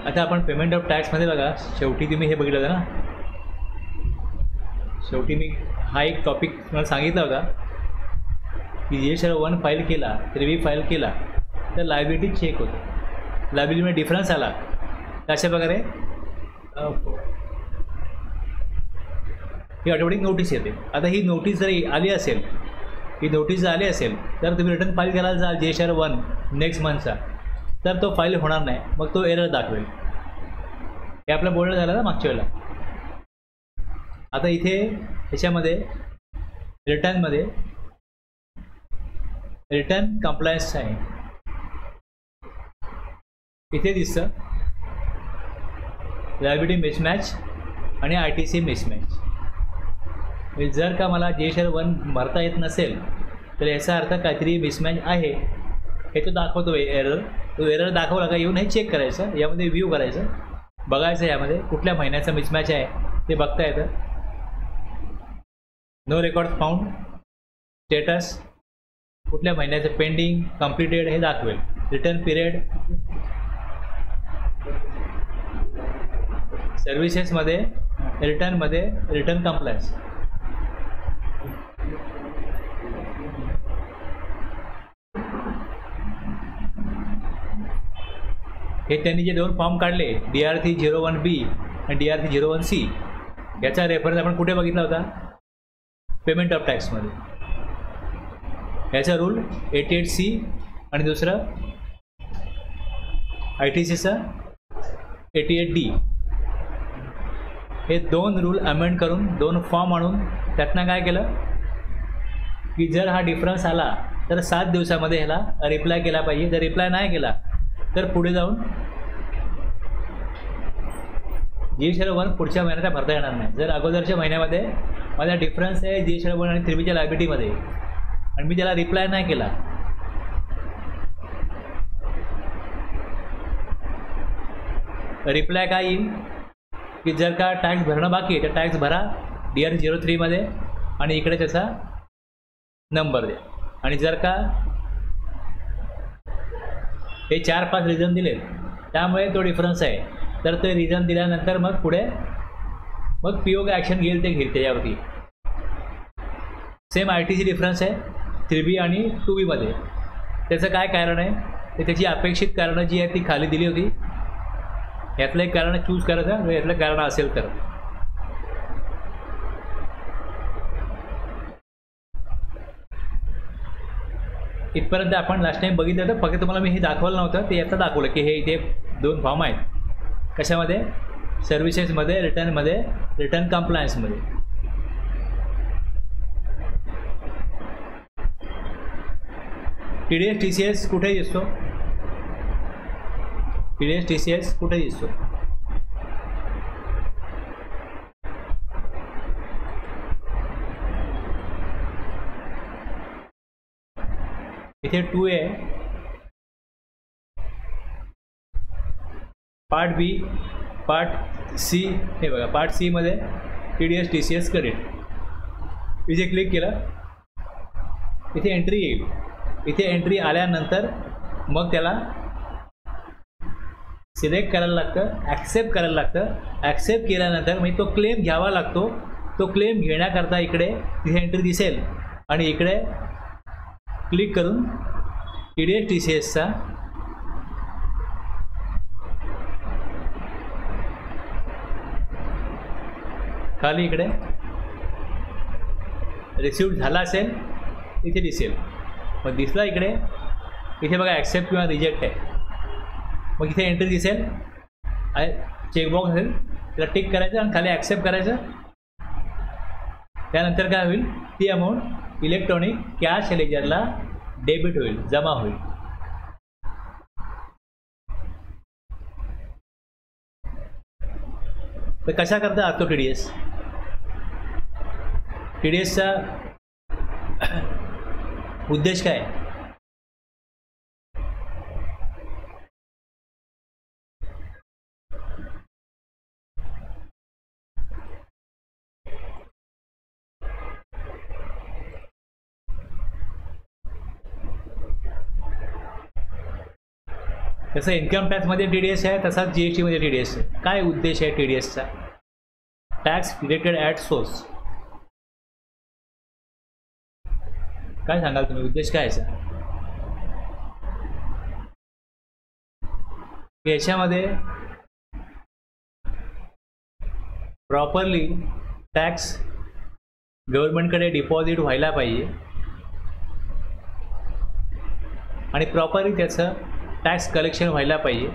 आता आपण payment of टॅक्समध्ये बघा, शेवटी तुम्ही हे बघितलं होतं ना, शेवटी मी हा एक टॉपिक तुम्हाला सांगितला होता की GSR1 फाईल केला, 3B फाईल केला तर लायबिलिटी चेक होतं. लायबिलिटीमध्ये डिफरन्स आला तर अशा प्रकारे ही ऑटोमॅटिक नोटीस येते. आता ही नोटीस जर आली असेल, ही नोटीस जर आली असेल तर तुम्ही रिटर्न फाईल करायला जाल GSR1 नेक्स्ट मंथचा, तर तो फाईल होणार नाही, मग तो एरर दाखवेल. हे आपलं बोलणं झालं ना मागच्या वेळेला. आता इथे ह्याच्यामध्ये रिटर्नमध्ये रिटर्न कंप्लायन्स आहे, इथे दिसतं लायबिलिटी मिसमॅच आणि ITC मिसमॅच. जर का मला GSR1 भरता येत नसेल तर याचा अर्थ काहीतरी मिसमॅच आहे हे तो दाखवतो एरर. तो एरर दाखवला का येऊन हे चेक करायचं, यामध्ये व्ह्यू करायचं, बघायचं यामध्ये कुठल्या महिन्याचा मिसमॅच आहे ते बघता येतं. नो रेकॉर्ड फाउंड, स्टेटस, कुठल्या महिन्याचं पेंडिंग, कंप्लिटेड हे दाखवेल. रिटर्न पिरियड, सर्व्हिसेसमध्ये रिटर्नमध्ये रिटर्न कंप्लायन्स. हे त्यांनी जे दोन फॉर्म काढले DRC01B आणि DRC01C, याचा रेफरन्स आपण कुठे बघितला होता? पेमेंट ऑफ टॅक्समध्ये. याचा रूल 88C आणि दुसरं ITCचा 88D. हे दोन रूल अमेंड करून दोन फॉर्म आणून त्यातनं काय केलं की जर हा डिफरन्स आला तर 7 दिवसामध्ये ह्याला रिप्लाय केला पाहिजे. जर रिप्लाय नाही केला तर पुढे जाऊन GSR1 पुढच्या महिन्यात भरता येणार नाही. जर अगोदरच्या महिन्यामध्ये माझा डिफरन्स आहे GSR1 आणि 3Bच्या लायबिलिटीमध्ये आणि मी त्याला रिप्लाय नाही केला, रिप्लाय काय येईल की जर का टॅक्स भरणं बाकी आहे तर टॅक्स भरा DRC03 मध्ये आणि इकडे त्याचा नंबर द्या. आणि जर का हे 4-5 रिझन दिले त्यामुळे तो डिफरन्स आहे तर ते रिझन दिल्यानंतर मग पुढे मग PO काय ॲक्शन घेईल ते घेईल त्याच्यावरती. सेम ITC डिफरन्स आहे 3B आणि 2B मध्ये. त्याचं काय कारण आहे ते त्याची अपेक्षित कारणं जी आहेत ती खाली दिली होती. यातलं एक कारण चूज करायचं, यातलं कारण असेल तर. इथपर्यंत आपण लास्ट टाइम बघितलं होतं, फक्त तुम्हाला मी हे दाखवलं नव्हतं, ते याचं दाखवलं की हे इथे दोन फॉर्म आहेत. कशामध्ये? सर्व्हिसेसमध्ये, रिटर्नमध्ये, रिटर्न कंप्लायन्समध्ये. TDS TCS कुठे दिसतो? TDS TCS कुठे दिसतो? इथे 2A आहे, पार्ट B, पार्ट C. हे बघा पार्ट C मध्ये TDS TCS क्रेडिट. इथे क्लिक केलं, इथे एंट्री येईल. इथे एंट्री आल्यानंतर मग त्याला सिलेक्ट करायला लागतं, ॲक्सेप्ट करायला लागतं. ॲक्सेप्ट केल्यानंतर म्हणजे तो क्लेम घ्यावा लागतो. तो क्लेम घेण्याकरता इकडे तिथे एंट्री दिसेल आणि इकडे क्लिक करून TDS TCSचा खाली इकडे रिसिव्ह झाला असेल इथे दिसेल. मग दिसला इकडे, इथे बघा ॲक्सेप्ट किंवा रिजेक्ट आहे. मग इथे एंट्री दिसेल, चेकबॉक्स असेल, त्याला टिक करायचं आणि खाली ॲक्सेप्ट करायचं. त्यानंतर काय होईल, ती अमाऊंट इलेक्ट्रॉनिक कॅश लेजरला डेबिट होईल, जमा होईल. तर कशा करता असतो TDS? TDSचा उद्देश काय? जसं इन्कम टॅक्समध्ये TDS आहे तसाच GST मध्ये TDS आहे. काय उद्देश आहे TDSचा? Tax related at source. काय सांगाल तुम्ही, उद्देश काय याचा? याच्यामध्ये प्रॉपरली टॅक्स गव्हर्नमेंटकडे डिपॉझिट व्हायला पाहिजे आणि प्रॉपरली त्याचं टॅक्स कलेक्शन व्हायला पाहिजे,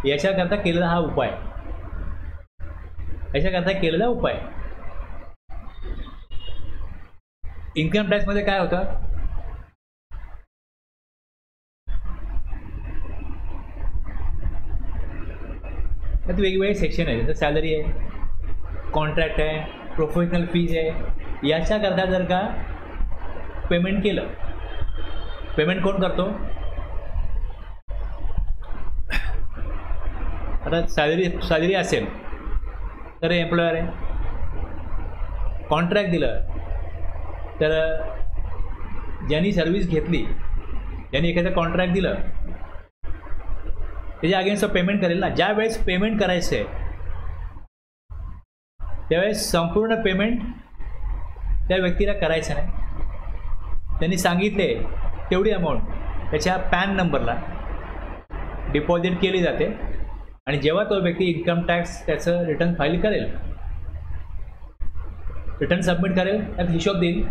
याच्याकरता केलेला हा उपाय. इन्कम टॅक्समध्ये काय होतं? त्यात वेगवेगळे सेक्शन आहे. जसं सॅलरी आहे, कॉन्ट्रॅक्ट आहे, प्रोफेशनल फीज आहे. याच्याकरता जर का पेमेंट केलं, पेमेंट कोण करतो? आता सॅलरी असेल तर एम्प्लॉयर आहे. कॉन्ट्रॅक्ट दिलं तर ज्यांनी सर्व्हिस घेतली, ज्यांनी एखादं कॉन्ट्रॅक्ट दिलं त्याच्या अगेन्स्ट पेमेंट करेल ना. ज्या वेळेस पेमेंट करायचं आहे त्यावेळेस संपूर्ण पेमेंट त्या व्यक्तीला करायचं नाही. त्यांनी सांगितले तेवढी अमाऊंट त्याच्या पॅन नंबरला डिपॉझिट केली जाते आणि जेव्हा तो व्यक्ती इन्कम टॅक्स त्याचं रिटर्न फाईल करेल, रिटर्न सबमिट करेल, त्यात हिशोब देईल.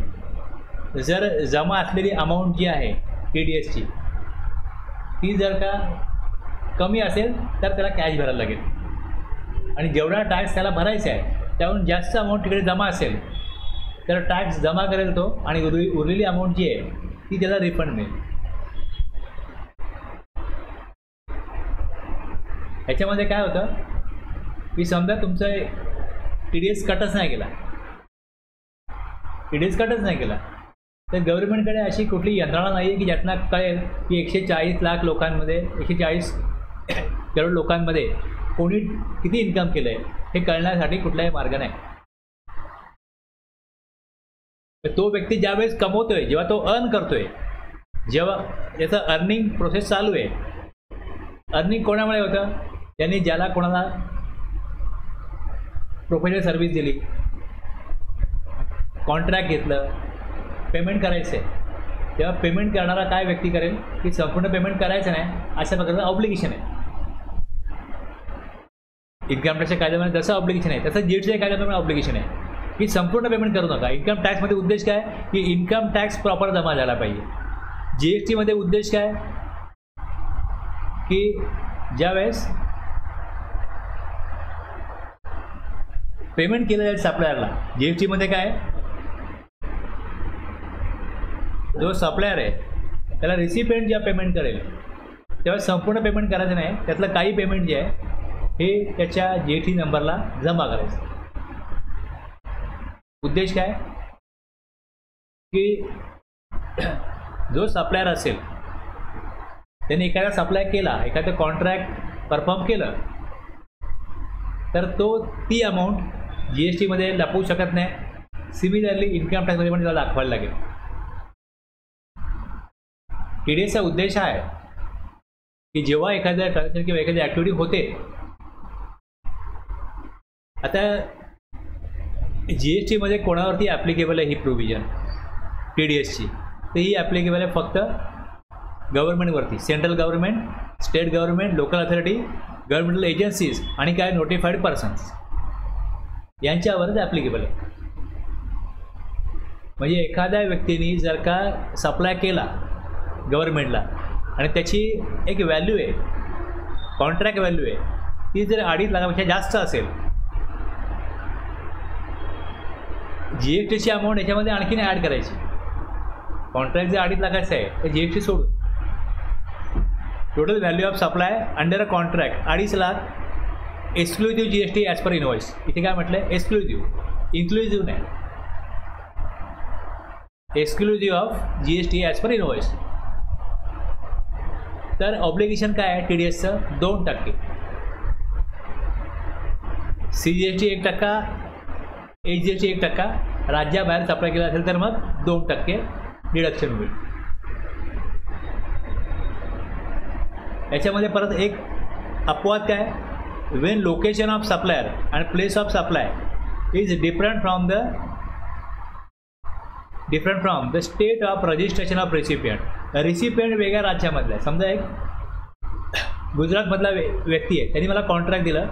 जर जमा असलेली अमाऊंट जी आहे TDSची ती जर का कमी असेल तर त्याला कॅश भरायला लागेल आणि जेवढा टॅक्स त्याला भरायचा आहे त्याहून जास्त अमाऊंट तिकडे जमा असेल तर टॅक्स जमा करेल तो आणि उरलेली अमाऊंट जी आहे ती त्याला रिफंड मिळेल. ह्याच्यामध्ये काय होतं की समजा तुमचं TDS कटच नाही केला तर गव्हर्नमेंटकडे अशी कुठली यंत्रणा नाही आहे की ज्यातनं कळेल की 140 लाख लोकांमध्ये 140 करोड लोकांमध्ये कोणी किती इन्कम केलं आहे हे कळण्यासाठी कुठलाही मार्ग नाही. तो व्यक्ती ज्यावेळेस कमवतोय, जेव्हा तो अर्न करतोय, जेव्हा याचं अर्निंग प्रोसेस चालू आहे, अर्निंग कोणामुळे होतं? त्यांनी ज्याला कोणाला प्रोफेशनल सर्व्हिस दिली, कॉन्ट्रॅक्ट घेतलं, पेमेंट करायचं आहे, तेव्हा पेमेंट करणारा काय व्यक्ती करेल की संपूर्ण पेमेंट करायचं नाही अशा प्रकारचं ऑब्लिगेशन आहे. इन्कम टॅक्सच्या कायद्यामध्ये जसं ऑब्लिगेशन आहे तसं GSTच्या कायद्याप्रमाणे ऑब्लिगेशन आहे की संपूर्ण पेमेंट करू नका. इन्कम टॅक्समध्ये उद्देश काय की इन्कम टॅक्स प्रॉपर जमा झाला पाहिजे. GSTमध्ये उद्देश काय की ज्यावेळेस पेमेंट केलं जाईल सप्लायरला, GSTमध्ये काय जो सप्लायर आहे त्याला रिसिपिएंट जेव्हा पेमेंट करेल तेव्हा संपूर्ण पेमेंट करायचं नाही, त्यातलं काही पेमेंट जे आहे हे त्याच्या GST नंबरला जमा करायचं. उद्देश काय की जो सप्लायर असेल त्याने एखादा सप्लाय केला, एखादं कॉन्ट्रॅक्ट परफॉर्म केलं तर तो ती अमाऊंट GSTमध्ये लपवू शकत नाही. सिमिलरली इन्कम टॅक्समध्ये पण त्याला दाखवायला लागेल. TDSचा उद्देश आहे की जेव्हा एखाद्या ट्रान्झॅक्शन किंवा एखादी ॲक्टिव्हिटी होते, आता GSTमध्ये कोणावरती ॲप्लिकेबल आहे ही प्रोव्हिजन TDSची, तर ही ॲप्लिकेबल आहे फक्त गव्हर्नमेंटवरती. Central government, state government, local authority, governmental agencies आणि काय नोटिफाईड पर्सन्स यांच्यावरच ॲप्लिकेबल आहे. म्हणजे एखाद्या व्यक्तीने जर का सप्लाय केला गव्हर्नमेंटला आणि त्याची एक व्हॅल्यू आहे, कॉन्ट्रॅक्ट व्हॅल्यू आहे, ती जर 2.5 लाखापेक्षा जास्त असेल, GSTची अमाऊंट याच्यामध्ये आणखीन ॲड करायची. कॉन्ट्रॅक्ट जर 2.5 लाखाचं आहे तर GST सोडून total value of supply under a contract 2.5 lakh exclusive GST as per invoice. इथे काय म्हटलं आहे? एक्सक्लुझिव्ह, इन्क्लुझिव्ह नाही, exclusive of GST as per invoice. तर ऑब्लिगेशन काय आहे TDSचं? 2%, CGST 1%, HGST 1%, राज्याबाहेर सप्लाय केला असेल तर मग 2% डिडक्शन होईल. याच्यामध्ये परत एक अपवाद काय, Wien location of supplier and place of supply is different from the state of registration of recipient. Recipient वेगळ्या राज्यामधला आहे. समजा एक गुजरातमधला व्यक्ती आहे, त्यांनी मला कॉन्ट्रॅक्ट दिलं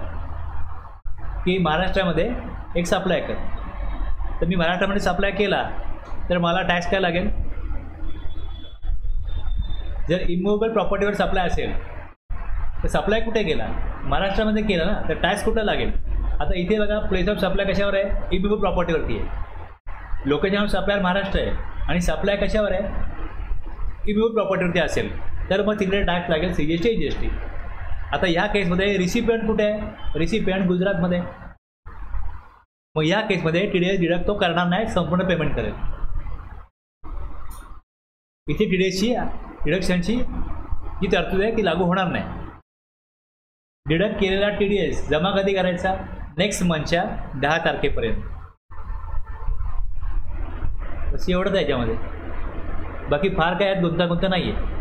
की महाराष्ट्रामध्ये एक सप्लाय कर. तर मी महाराष्ट्रामध्ये सप्लाय केला तर मला टॅक्स काय लागेल. जर इमूवेबल प्रॉपर्टीवर सप्लाय असेल तर सप्लाय कुठे गेला, महाराष्ट्रामध्ये केला ना, तर टॅक्स कुठं लागेल. आता इथे बघा प्लेस ऑफ सप्लाय कशावर आहे, इमूवेबल प्रॉपर्टीवरती आहे. लोकेशन ऑफ सप्लायर महाराष्ट्र आहे आणि सप्लाय कशावर आहे, इमूवेबल प्रॉपर्टीवरती असेल तर मग तिकडे टॅक्स लागेल CGST GST. आता ह्या केसमध्ये रिसिपियंट कुठे आहे, रिसिपियंट गुजरातमध्ये. मग या केसमध्ये TDS डिडक्ट तो करणार नाही, संपूर्ण पेमेंट करेल. इथे TDSची डिडक्शनची जी तरतूद आहे ती लागू होणार नाही. डिडक्ट केलेला TDS जमा कधी करायचा, नेक्स्ट मंथच्या 10 तारखेपर्यंत. बस एवढंच आहे याच्यामध्ये, बाकी फार काय गुंतागुंत नाही आहे.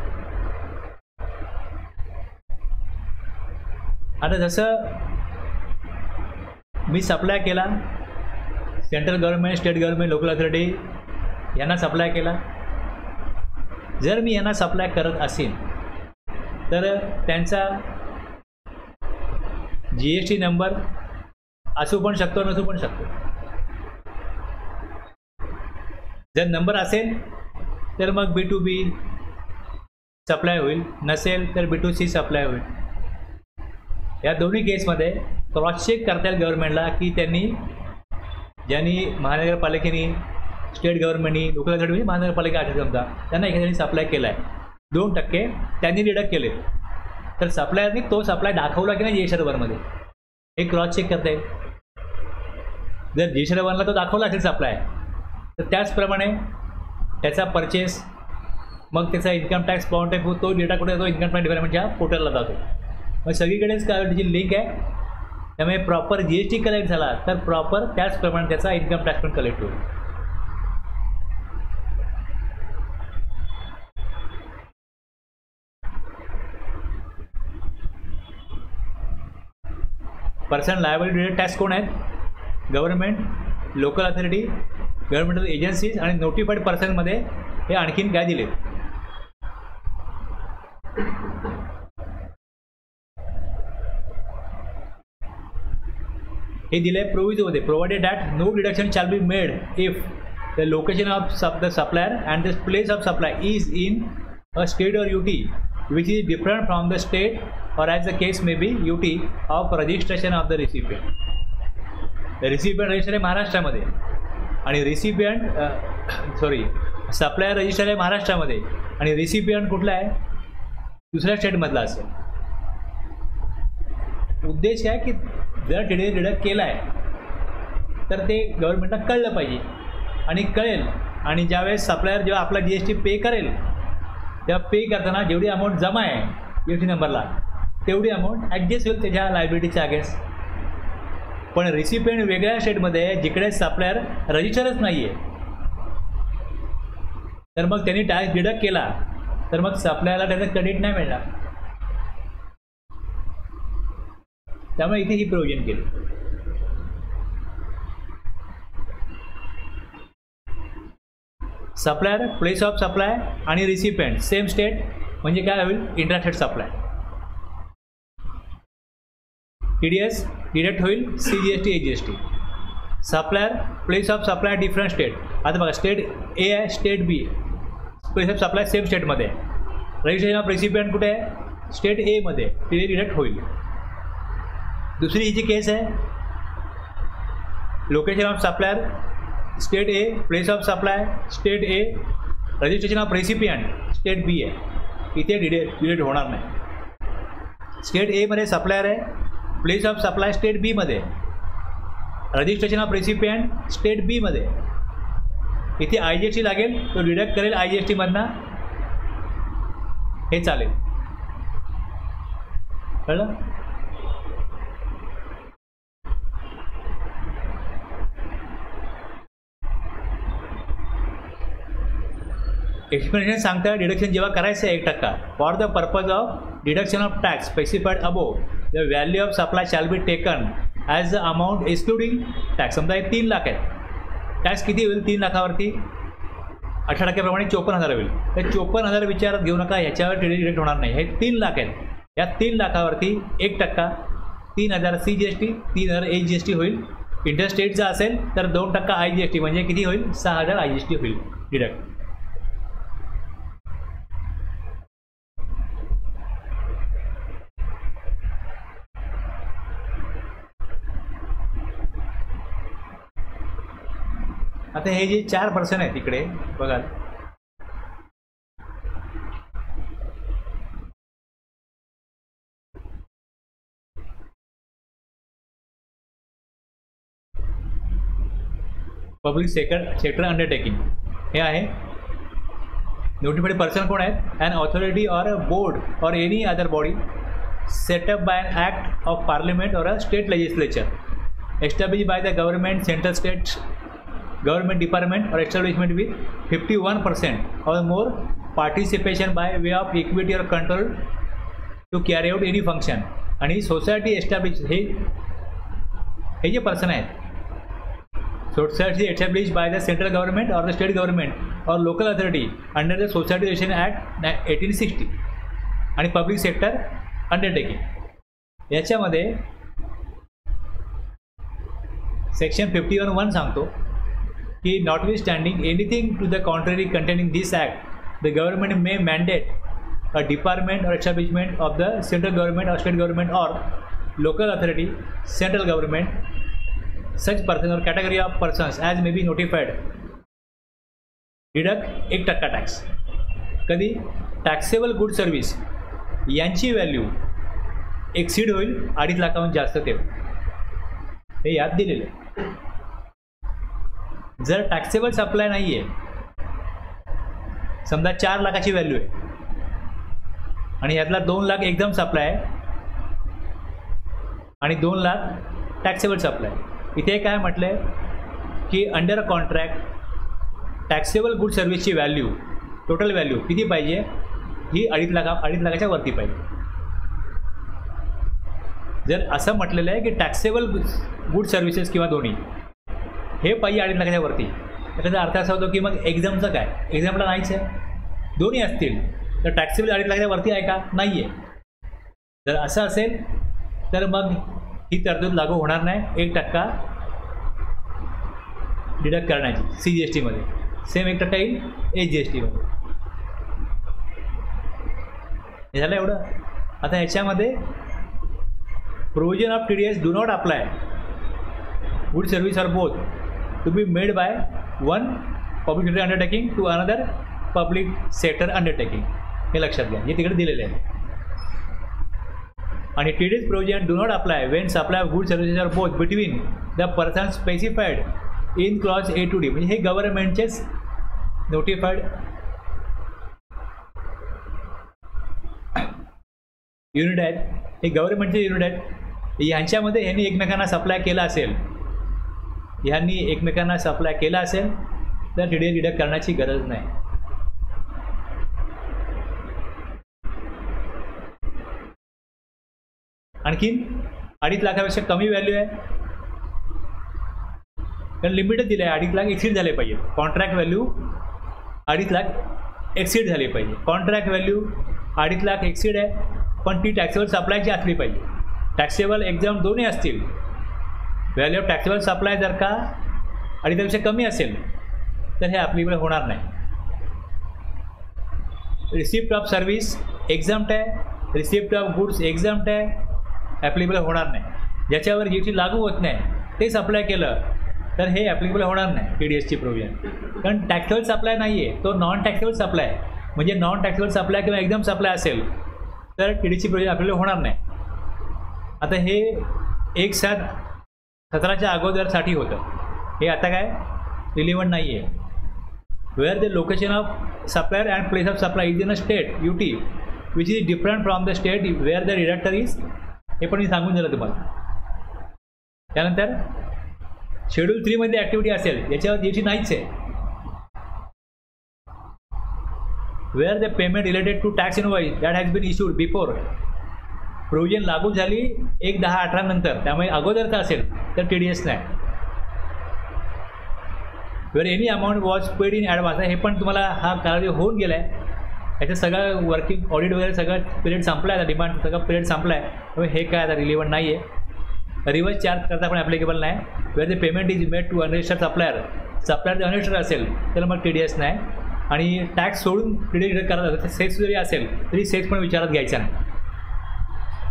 आता जसं मी सप्लाय केला, central government, state government, local authority यांना सप्लाय केला. जर मी यांना सप्लाय करत असेल तर त्यांचा GST नंबर असू पण शकतो, नसू पण शकतो. जर नंबर असेल तर मग B2B सप्लाय होईल, नसेल तर B2C सप्लाय होईल. या दोन्ही केसमध्ये क्रॉस चेक करता येईल गव्हर्नमेंटला की ज्यांनी महानगरपालिकेने, स्टेट गव्हर्नमेंटनी, लोकल अथॉरिटी म्हणजे महानगरपालिका असेल समजा, त्यांना एखाद्याने सप्लाय केला आहे, 2% त्यांनी डिडक्ट केले, तर सप्लायरनी तो सप्लाय दाखवला की नाही GST मध्ये, हे क्रॉस चेक करता येईल. जर GST ला तो दाखवला असेल सप्लाय, तर त्याचप्रमाणे त्याचा परचेस, मग त्याचा इन्कम टॅक्स पाऊंड टाईप, तो डेटा कुठे जातो, इन्कम टॅक्स डिपार्टमेंटच्या पोर्टलला जातो. मग सगळीकडेच काय त्याची लिंक आहे, त्यामुळे प्रॉपर GST कलेक्ट झाला तर प्रॉपर त्याचप्रमाणे त्याचा इन्कम टॅक्स पण कलेक्ट होईल. पर्सन लायबिलिटी डिडक्ट टॅक्स कोण आहेत, government, local authority, governmental agencies आणि नोटिफाईड पर्सनमध्ये हे आणखीन काय दिले. हे दिले प्रोव्हिजनमध्ये, provided that no deduction shall be made if the location of the supplier and the place of supply is in a state or UT which is different from the state or as the case may be UT of registration of the recipient. Recipient register आहे महाराष्ट्रामध्ये आणि supplier register आहे महाराष्ट्रामध्ये आणि recipient कुठला आहे, दुसऱ्या स्टेटमधला असेल. उद्देश काय की जर TDS डिडक्ट केला आहे तर ते गव्हर्नमेंटला कळलं पाहिजे आणि कळेल. आणि ज्यावेळेस सप्लायर जेव्हा आपला GST पे करेल तेव्हा पे करताना जेवढी अमाऊंट जमा आहे GST नंबरला तेवढी अमाऊंट ॲडजस्ट होईल त्याच्या लायबिलिटीच्या अगेन्स्ट. पण रिसिपियंट वेगळ्या स्टेटमध्ये जिकडे सप्लायर रजिस्टरच नाही आहे, तर मग त्यांनी टॅक्स डिडक्ट केला तर मग सप्लायरला त्याचं क्रेडिट नाही मिळणार. त्यामुळे इथे ही प्रोव्हिजन केली. सप्लायर, प्लेस ऑफ सप्लाय आणि रिसिपियंट सेम स्टेट म्हणजे काय होईल, इंट्रास्टेट सप्लाय. TDS डिडक्ट होईल CGST GST. Supplier, place of supply different state. आता बघा स्टेट A आहे, state B, place of supply same स्टेटमध्ये आहे. रजिस्ट्रेशन ऑफ रेसिपियंट कुठे आहे, स्टेट A मध्ये, TDS डिडक्ट होईल. दुसरी ही जी केस आहे, location of supplier state A, place of supply state A, registration of recipient state B आहे, इथे डिडक्ट होणार नाही. स्टेट A मध्ये सप्लायर आहे, place of supply state B मध्ये, registration of recipient state B मध्ये, इथे IGST लागेल, तो डिडक्ट करेल IGST मधनं, हे चालेल. कळलं. एक्सप्लेनेशन सांगता डिडक्शन जेव्हा करायचं आहे 1% for the purpose of deduction of tax specified above the value of supply shall be taken as the amount excluding tax. समजा हे 3 लाख आहेत, टॅक्स किती होईल 3 लाखावरती 18% 54,000 होईल. तर 54,000 विचारात घेऊ नका, ह्याच्यावर टी डी डिडक्ट होणार नाही. हे 3 लाख आहेत, या 3 लाखावरती 1% 3,000 CGST 3,000 HGST होईल. इंटरस्टेटचा असेल तर 2% IGST म्हणजे किती होईल 6,000 IGST होईल डिडक्ट. आता हे जे 4% आहेत इकडे बघा, पब्लिक सेक्टर अंडरटेकिंग हे आहे. नोटिफाईड पर्सन कोण आहेत? An authority or a board or any other body set up by an act of parliament or a state legislature establish by the government central state government department or establishment with 51% or more participation by way of equity or control to carry out any function. आणि society establish हे जे person आहेत, society establish by the central government और the state government और local authority under the society ration act 1860 आणि public sector undertaking याच्यामध्ये section 51(1) सांगतो कि notwithstanding anything to the contrary containing this act, the government may mandate a department or establishment of the central government or state government or local authority, central government, such person or category of persons as may be notified, deduct 1% tax. कधी taxable good service यांची value exceed होईल 2.5 लाखाहून जास्त तेव्हा, हे यात दिलेलं आहे. जर टॅक्सेबल सप्लाय नाही आहे, समजा 4 लाखाची व्हॅल्यू आहे आणि यातला 2 लाख एकदम सप्लाय आहे आणि 2 लाख टॅक्सेबल सप्लाय. इथे काय म्हटलं आहे की under a contract taxable good सर्व्हिसची व्हॅल्यू टोटल व्हॅल्यू किती पाहिजे, ही 2.5 लाखाच्या वरती पाहिजे. जर असं म्हटलेलं आहे की टॅक्सेबल गुड सर्व्हिसेस किंवा दोन्ही हे पाहिजे 2.5 लाखाच्या वरती, त्याचा अर्थ असा होतो की मग एक्झामचं काय, एक्झामला नाहीच आहे. दोन्ही असतील तर टॅक्सेबल 2.5 लाखाच्या वरती आहे का, नाही आहे. जर असं असेल तर मग ही तरतूद लागू होणार नाही. 1% डिडक्ट करण्याची CGSTमध्ये, सेम 1% येईल HGSTमध्ये. हे झालं एवढं. आता ह्याच्यामध्ये provision of TDS do not apply good service or both to be made by one public sector undertaking to another public sector undertaking. हे लक्षात घ्या, हे तिकडे दिलेले आहे. आणि TDS provision do not apply when supply of goods services are both between the persons specified in clause A to D. म्हणजे हे गव्हर्नमेंटचेच नोटिफाईड युनिट आहेत, हे गव्हर्नमेंटचे युनिट आहेत. ह्यांच्यामध्ये ह्यांनी एकमेकांना सप्लाय केला असेल, ह्यांनी एकमेकांना सप्लाय केला असेल तर TDS डिडक्ट करण्याची गरज नाही. आणखीन 2.5 लाखापेक्षा कमी व्हॅल्यू आहे, कारण लिमिटच दिलं आहे. 2.5 लाख एक्सीड झाले पाहिजे. कॉन्ट्रॅक्ट व्हॅल्यू 2.5 लाख एक्सीड झाली पाहिजे. कॉन्ट्रॅक्ट व्हॅल्यू 2.5 लाख एक्सीड आहे, पण ती टॅक्सेबल सप्लायची असली पाहिजे. टॅक्सेबल एक्झाम दोन्ही असतील. व्हॅल्यू ऑफ टॅक्सेबल सप्लाय जर का 2.5 लाखापेक्षा कमी असेल तर हे ॲप्लिकेबल होणार नाही. रिसिप्ट ऑफ सर्व्हिस एक्झाम्प्ट आहे, रिसिप्ट ऑफ गुड्स एक्झाम्प्ट आहे, ॲप्लिकेबल होणार नाही. ज्याच्यावर GST लागू होत नाही ते सप्लाय केलं तर हे ॲप्लिकेबल होणार नाही TDSची प्रोव्हिजन. कारण टॅक्सेबल सप्लाय नाही आहे, तो नॉन टॅक्सेबल सप्लाय आहे. म्हणजे नॉन टॅक्सेबल सप्लाय किंवा एक्झाम सप्लाय असेल तर TDSची प्रोव्हिजन ॲप्लिकेबल होणार नाही. आता हे 1/7/17च्या अगोदरसाठी होतं, हे आता काय रिलिव्हंट नाही आहे. Where the location of supplier and place of supply is in a state UT which is different from the state where the deductor is, हे पण मी सांगून दिलं तुम्हाला. त्यानंतर शेड्यूल 3 मध्ये ॲक्टिव्हिटी असेल याच्यावर GST नाहीच आहे. Where the payment related to tax invoice that has been issued before, provision लागू झाली 1/10/18 नंतर, त्यामुळे अगोदरचा असेल तर TDS नाही. Where any amount was paid in advance, हे पण तुम्हाला हा कालावधी होऊन गेला आहे. याचं सगळं वर्किंग ऑडिट वगैरे सगळं पिरियड संपला आहे, आता डिमांड सगळं पिरियड संपला आहे, त्यामुळे हे काय आता रिलिव्हंट नाही आहे. रिव्हर्स चार्ज करता पण ॲप्लिकेबल नाही. Where the payment is made to unregistered supplier, supplier जर अनरजिस्टर्ड असेल तर मग TDS नाही. आणि टॅक्स सोडून TDS करत असेल तर सेस जरी असेल तरी सेस पण विचारात घ्यायचा नाही.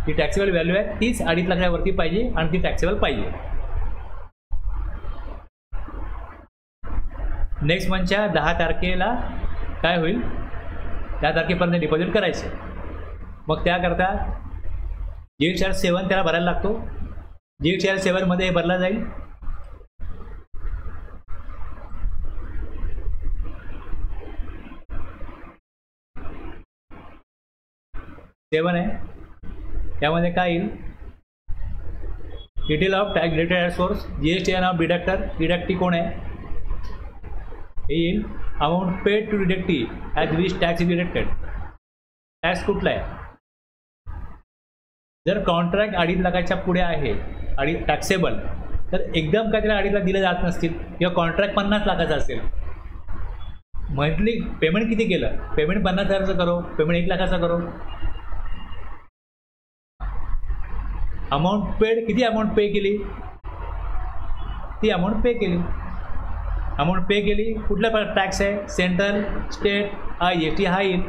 ती टॅक्सेबल व्हॅल्यू आहे तीच 2.5 लाखावरती पाहिजे आणि ती टॅक्सेबल पाहिजे. नेक्स्ट मंथच्या 10 तारखेला काय होईल, 10 तारखेपर्यंत डिपॉझिट करायचं. मग त्याकरता GSTR 7 त्याला भरायला लागतो. GSTR 7 मध्ये भरला जाईल. सेवन आहे, त्यामध्ये काय येईल, detail of tax related at source, GSTN of deductor, deductee कोण आहे हे येईल. Amount paid to deductee as which tax is deducted, tax कुठला आहे. जर कॉन्ट्रॅक्ट 2.5 लाखाच्या पुढे आहे आणि टॅक्सेबल तर एकदम काय त्याला 2.5 लाख दिले जात नसतील, किंवा कॉन्ट्रॅक्ट 50 लाखाचा असेल. मंथली पेमेंट किती केलं, पेमेंट 50,000चं करो, पेमेंट 1 लाखाचा करो. अमाऊंट पेड, किती अमाऊंट पे केली, ती अमाऊंट पे केली. अमाऊंट पे केली, कुठल्या टॅक्स आहे, सेंट्रल, स्टेट, IST हा येईल.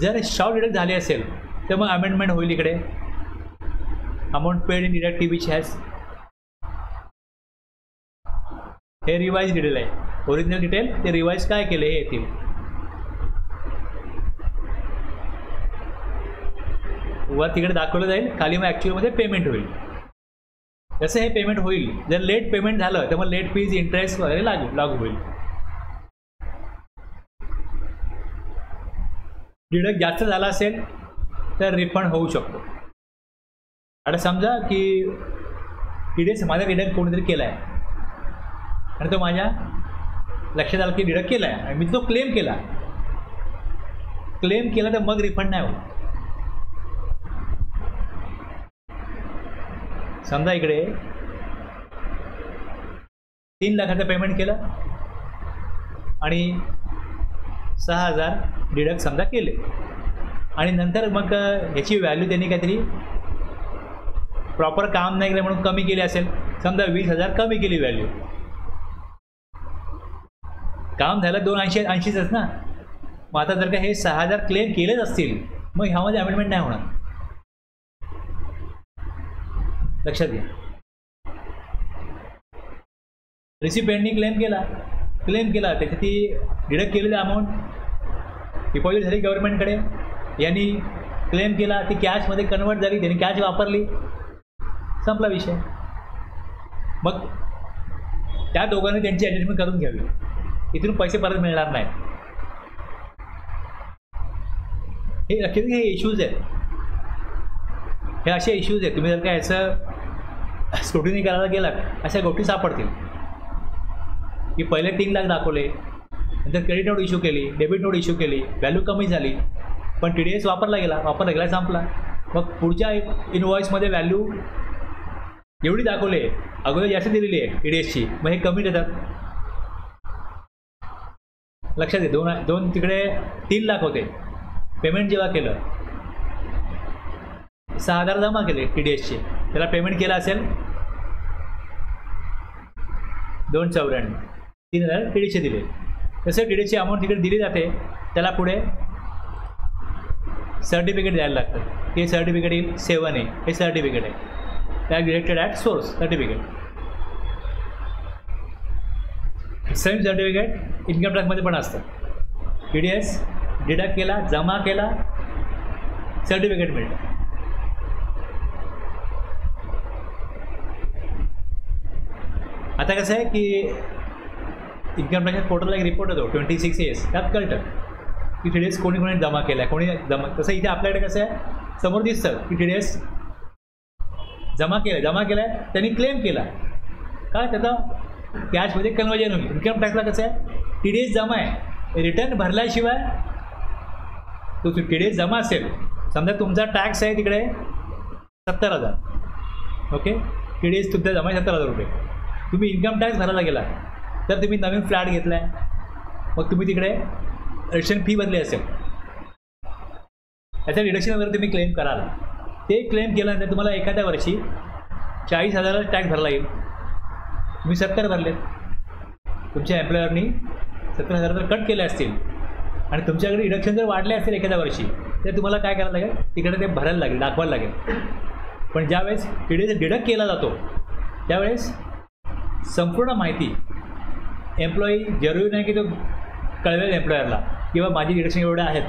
जर शॉर्ट डिडक्ट झाले असेल तर मग अमेंडमेंट होईल इकडे. Amount paid in deduct which has, हे रिवाइज डिटेल आहे. ओरिजिनल डिटेल ते रिवाइज काय केले हे येतील. वर तिकडे दाखवलं जाईल, खाली मग ॲक्च्युअलमध्ये पेमेंट होईल. जसं हे पेमेंट होईल, जर लेट पेमेंट झालं तर मग लेट फीज, इंटरेस्ट वगैरे लागू होईल. डिडक्ट जास्त झाला असेल तर रिफंड होऊ शकतो. आता समजा की TDS माझा डिडक्ट कोणीतरी केला आहे आणि तो माझ्या लक्षात आलं की डिडक्ट केला आहे आणि मी तो क्लेम केला तर मग रिफंड नाही होत. समजा इकडे 3 लाखाचं पेमेंट केलं आणि 6,000 डिडक्ट समजा केले आणि नंतर मग ह्याची व्हॅल्यू त्यांनी काहीतरी प्रॉपर काम नाही केलं म्हणून कमी केली असेल. समजा 20,000 कमी केली व्हॅल्यू, काम झालं 280च ना. मग आता जर का हे 6,000 क्लेम केलेच असतील मग ह्यामध्ये अमेंडमेंट नाही होणार, लक्षात घ्या. रिसिपेंटनी क्लेम केला त्याची ती डिडक्ट केलेली अमाऊंट डिपॉझिट झाली गव्हर्नमेंटकडे, यांनी क्लेम केला, ती कॅशमध्ये कन्वर्ट झाली, त्यांनी कॅश वापरली, संपला विषय. मग त्या दोघांनी त्यांची ॲडजस्टमेंट करून घ्यावी, इथून पैसे परत मिळणार नाही. हे ॲक्च्युली हे इश्यूज आहेत, हे असे इश्यूज आहेत. तुम्ही जर का याचं स्क्रुटिनी करायला गेलात अशा गोष्टी सापडतील की पहिले 3 लाख दाखवले, नंतर क्रेडिट नोट इश्यू केली, डेबिट नोट इश्यू केली, व्हॅल्यू कमी झाली, पण TDS वापरला गेला संपला. मग पुढच्या इनवॉइसमध्ये व्हॅल्यू एवढी दाखवले, अगोदर जास्त दिलेली आहे TDSची, मग हे कमी देतात. लक्षात घे, दोन तिकडे 3 लाख होते. पेमेंट जेव्हा केलं 6,000 जमा केले TDSचे, त्याला पेमेंट केलं असेल 294, 3,000 TDSचे दिले. तसं TDSची अमाऊंट तिकडे दिली जाते, त्याला पुढे सर्टिफिकेट द्यायला लागतं. हे सर्टिफिकेट येईल 7A, हे सर्टिफिकेट आहे tax deducted at source certificate. Same certificate income टॅक्समध्ये पण असतं. TDS डिडक्ट केला, जमा केला, सर्टिफिकेट मिळतं. आता कसं आहे की इन्कम टॅक्स पोर्टलला एक रिपोर्ट होतो 26AS, त्यात कळतं की TDS कोणी जमा केला आहे, कोणी जमा. तसं इथे आपल्याकडे कसं आहे, समोर दिसतं की TDS जमा केला आहे, त्यांनी क्लेम केला, काय त्याचा कॅशमध्ये कन्वर्जन होईल. इन्कम टॅक्सला कसं आहे TDS जमा आहे, रिटर्न भरल्याशिवाय तो TDS जमा असेल, समजा तुमचा टॅक्स आहे तिकडे 70,000, ओके, TDS तुमचा जमा आहे 70,000 रुपये, तुम्ही इन्कम टॅक्स भरायला गेला, तर तुम्ही नवीन फ्लॅट घेतला आहे, मग तुम्ही तिकडे रजिस्ट्रेशन फी भरली असेल, त्याचं डिडक्शन वगैरे तुम्ही क्लेम कराल. ते क्लेम केल्यानंतर तुम्हाला एखाद्या वर्षी 40,000 टॅक्स भरला येईल, तुम्ही 70 भरले, तुमच्या एम्प्लॉयरनी 70,000 कट केले असतील आणि तुमच्याकडे डिडक्शन जर वाढले असतील एखाद्या वर्षी, तर तुम्हाला काय करायला लागेल, तिकडे ते भरायला लागेल, दाखवायला लागेल. पण ज्यावेळेस TDS डिडक्ट केला जातो त्यावेळेस संपूर्ण माहिती एम्प्लॉई, जरुरी नाही की तो कळवेल एम्प्लॉयरला किंवा माझी डिडक्शन एवढे आहेत,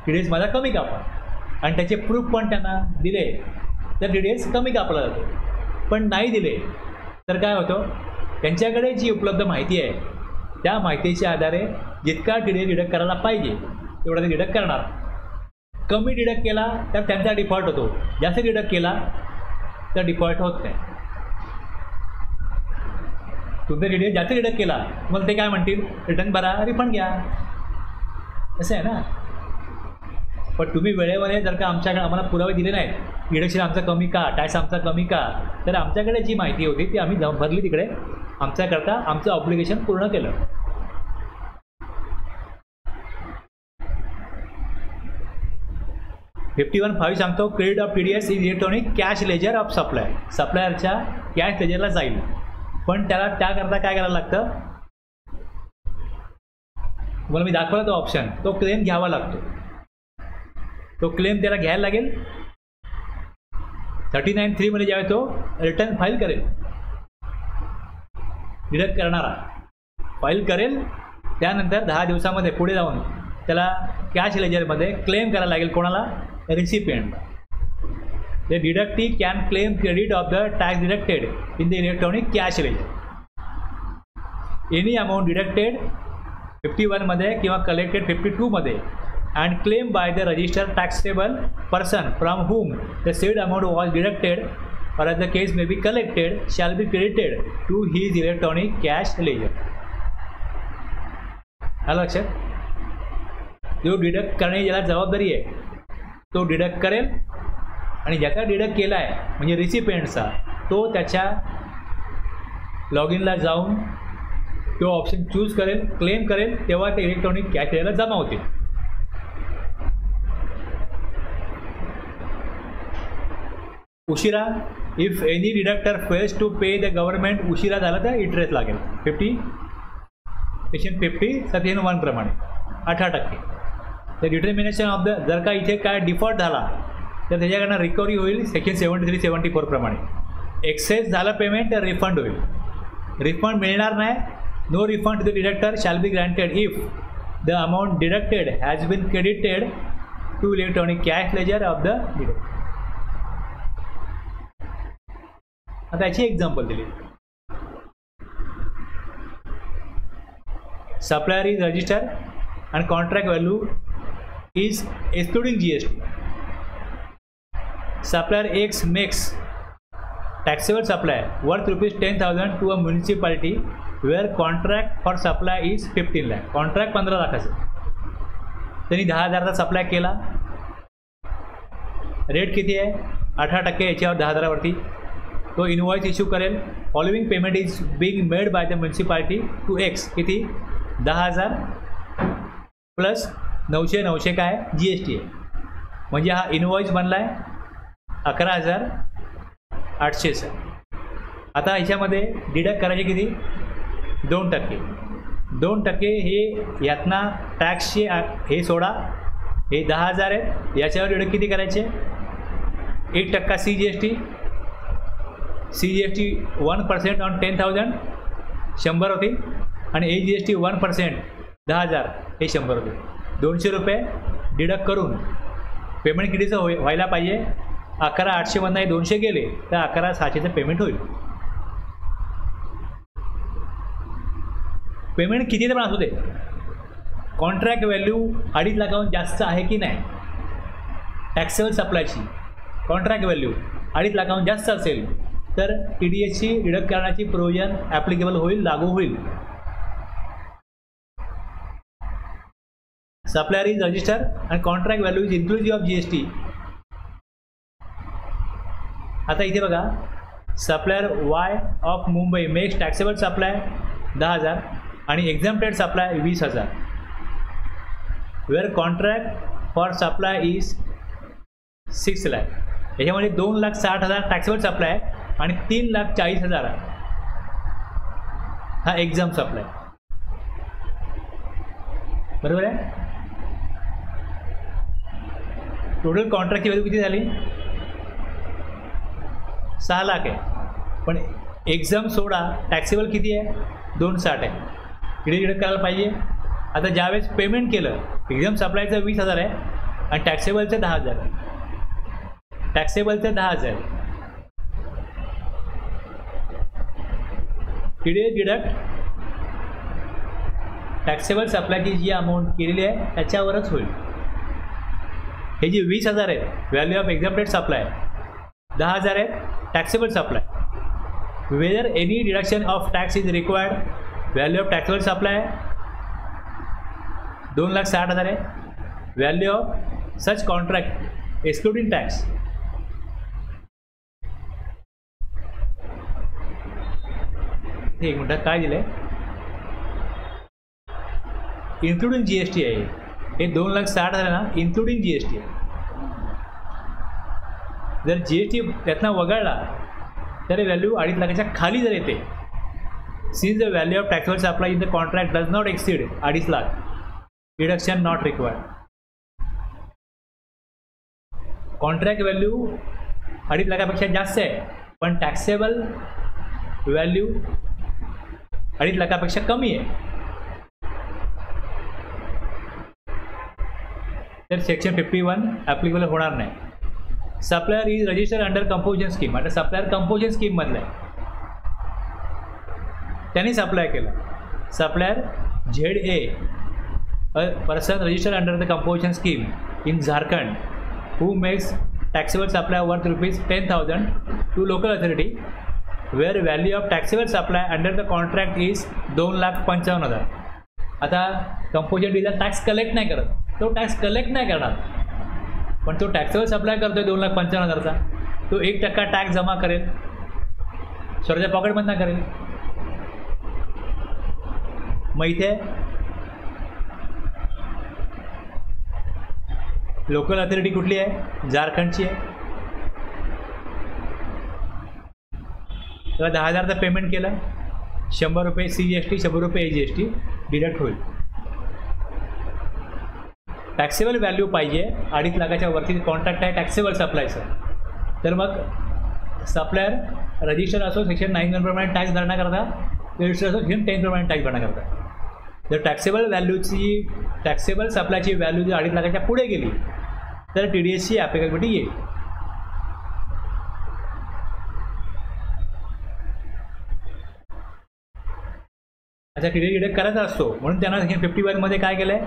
TDS माझा कमी कापा, आणि त्याचे प्रूफ पण त्यांना दिले तर TDS कमी कापला जातो. पण नाही दिले तर काय होतं, त्यांच्याकडे जी उपलब्ध माहिती आहे त्या माहितीच्या आधारे जितका TDS डिडक्ट करायला पाहिजे तेवढा ते डिडक्ट करणार. कमी डिडक्ट केला तर त्यांचा डिफॉल्ट होतो, जास्त डिडक्ट केला तर डिफॉल्ट होत नाही. तुमचा TDS जास्त डिडक्ट केला मग ते काय म्हणतील, रिटर्न भरा, रिफंड घ्या, असं आहे ना. पण तुम्ही वेळेवर जर का आम्हाला पुरावे दिले नाहीत, डिडक्शन आमचा कमी का, टॅक्स आमचा कमी का, तर आमच्याकडे जी माहिती होती ती आम्ही भरली तिकडे, आमच्याकरता आमचं ऑब्लिगेशन पूर्ण केलं. (51.5) सांगतो, credit of TDS is electronic cash ledger of supplier. सप्लायरच्या कॅश लेजरला जाईल, पण त्याला त्याकरता काय करायला लागतं, तुम्हाला मी दाखवला तो ऑप्शन, तो क्लेम घ्यावा लागतो. तो क्लेम त्याला घ्यायला लागेल. 39(3) मध्ये ज्यावेळेस तो रिटर्न फाईल करेल, डिडक्ट करणारा फाईल करेल, त्यानंतर 10 दिवसामध्ये पुढे जाऊन त्याला कॅश लेजरमध्ये क्लेम करायला लागेल. कोणाला, recipient. The deductee can claim credit of the tax deducted in the electronic cash ledger. Any amount deducted 51 मध्ये किंवा collected 52 मध्ये and claimed by the registered taxable person from whom the said amount was deducted or as the case may be collected shall be credited to his electronic cash ledger. आलं लक्षात? जो deduct करणे ज्याला जबाबदारी आहे तो deduct करेल, आणि ज्याचा डिडक्ट केला आहे म्हणजे रिसिपियंटचा, तो त्याच्या लॉग इनला जाऊन तो ऑप्शन चूज करेल, क्लेम करेल, तेव्हा ते इलेक्ट्रॉनिक कॅश लेजरला जमा होतील. उशिरा, if any deductor fails to pay the government, उशिरा झाला तर इंटरेस्ट लागेल. 50 सेक्शन 1 प्रमाणे 18%. द डिटर्मिनेशन ऑफ द, जर का इथे काय डिफॉल्ट झाला तर त्याच्याकडनं रिकव्हरी होईल सेक्शन 73-74 प्रमाणे. एक्सेस झालं पेमेंट तर रिफंड होईल. रिफंड मिळणार नाही. No refund to the deductor shall be granted if the amount deducted has been credited to electronic cash ledger of the deductor. आता याची एक्झाम्पल दिली. Supplier is register and contract value is excluding GST. Supplier X makes taxable supply worth ₹10,000 to a municipality where contract for supply is 15 lakh. Contract 15 लाखाचं, त्यांनी 10,000चा supply केला. Rate किती आहे, 18% याच्यावर 10,000वरती. तो इनवॉइस इश्यू करेल. Following payment is being made by the municipality to X. किती, 10,000 प्लस 900 काय GST आहे, म्हणजे हा इनवॉइस बनला आहे 11,800 सर. आता ह्याच्यामध्ये डिडक्ट करायचे किती, 2%. 2% हे यातना टॅक्सचे हे सोडा, हे 10,000 आहेत, याच्यावर डिडक्ट किती करायचे, 1% CGST. CGST 1% ऑन 10,000 100 होतील, आणि AGST 1% 10,000 हे 100 होतील. 200 रुपये डिडक्ट करून पेमेंट कितीचं व्हायला पाहिजे, 11,800मधनं हे 200 गेले तर 11,600चं पेमेंट होईल. पेमेंट किती पण असू दे, कॉन्ट्रॅक्ट व्हॅल्यू 2.5 लाखाहून जास्त आहे की नाही, टॅक्सेबल सप्लायची कॉन्ट्रॅक्ट व्हॅल्यू 2.5 लाखाहून जास्त असेल तर TDSची डिडक्ट करण्याची प्रोव्हिजन ॲप्लिकेबल होईल, लागू होईल. Supplier is register and contract value is inclusive of GST. आता इथे बघा, supplier Y of Mumbai makes taxable supply 10,000 आणि exempted supply 20,000. Where contract for supply is 6 lakh. याच्यामध्ये 2,60,000 टॅक्सेबल सप्लाय आहे आणि 3,40,000 हा एक्झाम सप्लाय. बरोबर आहे. टोटल कॉन्ट्रॅक्टची व्हॅल्यू किती झाली? 6 लाख आहे. पण एक्झाम सोडा टॅक्सेबल किती आहे? 260 आहे. इकडे करायला पाहिजे. आता ज्यावेळेस पेमेंट केलं, एक्झाम सप्लायचं 20,000 आहे आणि टॅक्सेबलचं 10,000 आहे. टॅक्सेबलचं 10,000. TDS डिडक्ट टॅक्सेबल सप्लायची जी अमाऊंट केलेली आहे त्याच्यावरच होईल. हे जी 20,000 आहे व्हॅल्यू ऑफ एक्झम्प्टेड सप्लाय, 10,000 आहे taxable supply. Whether any deduction of tax is required, value of taxable supply 2,60,000 आहे. Value of such contract excluding tax एक मिनटं काय दिलं आहे? इन्क्लुडिंग GST आहे. हे 2,60,000 ना इन्क्लुडिंग GST आहे. जर GST त्यातनं वगळला तर व्हॅल्यू 2.5 लाखाच्या खाली जर येते. Since the value of taxable supply in the contract does not exceed 2.5 lakh, deduction not required. Contract value 2.5 लाखापेक्षा जास्त आहे पण टॅक्सेबल व्हॅल्यू 2.5 लाखापेक्षा कमी आहे, तर सेक्शन 51 ॲप्लिकेबल होणार नाही. Supplier is register under composition scheme. आता सप्लायर कंपोजिशन स्कीममधला आहे, त्यांनी सप्लाय केला. Supplier ZA a person register under the composition scheme in Jharkhand who makes taxable supply worth ₹10,000 to local authority where value of taxable supply under the contract is 2,55,000. आता composition dealer tax collect नाही करत, तो tax collect नाही करणार, पण तो taxable supply करतोय 2,55,000चा. तो 1% टॅक्स जमा करेल, स्वतःच्या पॉकेटमधनं करेल. मग इथे लोकल अथॉरिटी कुठली आहे? झारखंडची आहे. तेव्हा 10,000चं पेमेंट केलं, ₹100 CGST, ₹100 AGST डिडक्ट होईल. टॅक्सेबल व्हॅल्यू पाहिजे 2.5 लाखाच्या वरती कॉन्ट्रॅक्ट आहे टॅक्सेबल सप्लायचं, तर मग सप्लायर रजिस्टर असो सेक्शन 9 प्रमाणे टॅक्स भरण्याकरता, रजिस्टर असो सेक्शन 10 प्रमाणे टॅक्स भरण्याकरता. जर टॅक्सेबल व्हॅल्यूची टॅक्सेबल सप्लायची व्हॅल्यू जर 2.5 लाखाच्या पुढे गेली तर TDSची ॲप्लिकेबिलिटी येईल. अच्छा, TDS डिडक्ट करायचा असतो म्हणून त्यांना सेक्शन 51 मध्ये काय केलं आहे?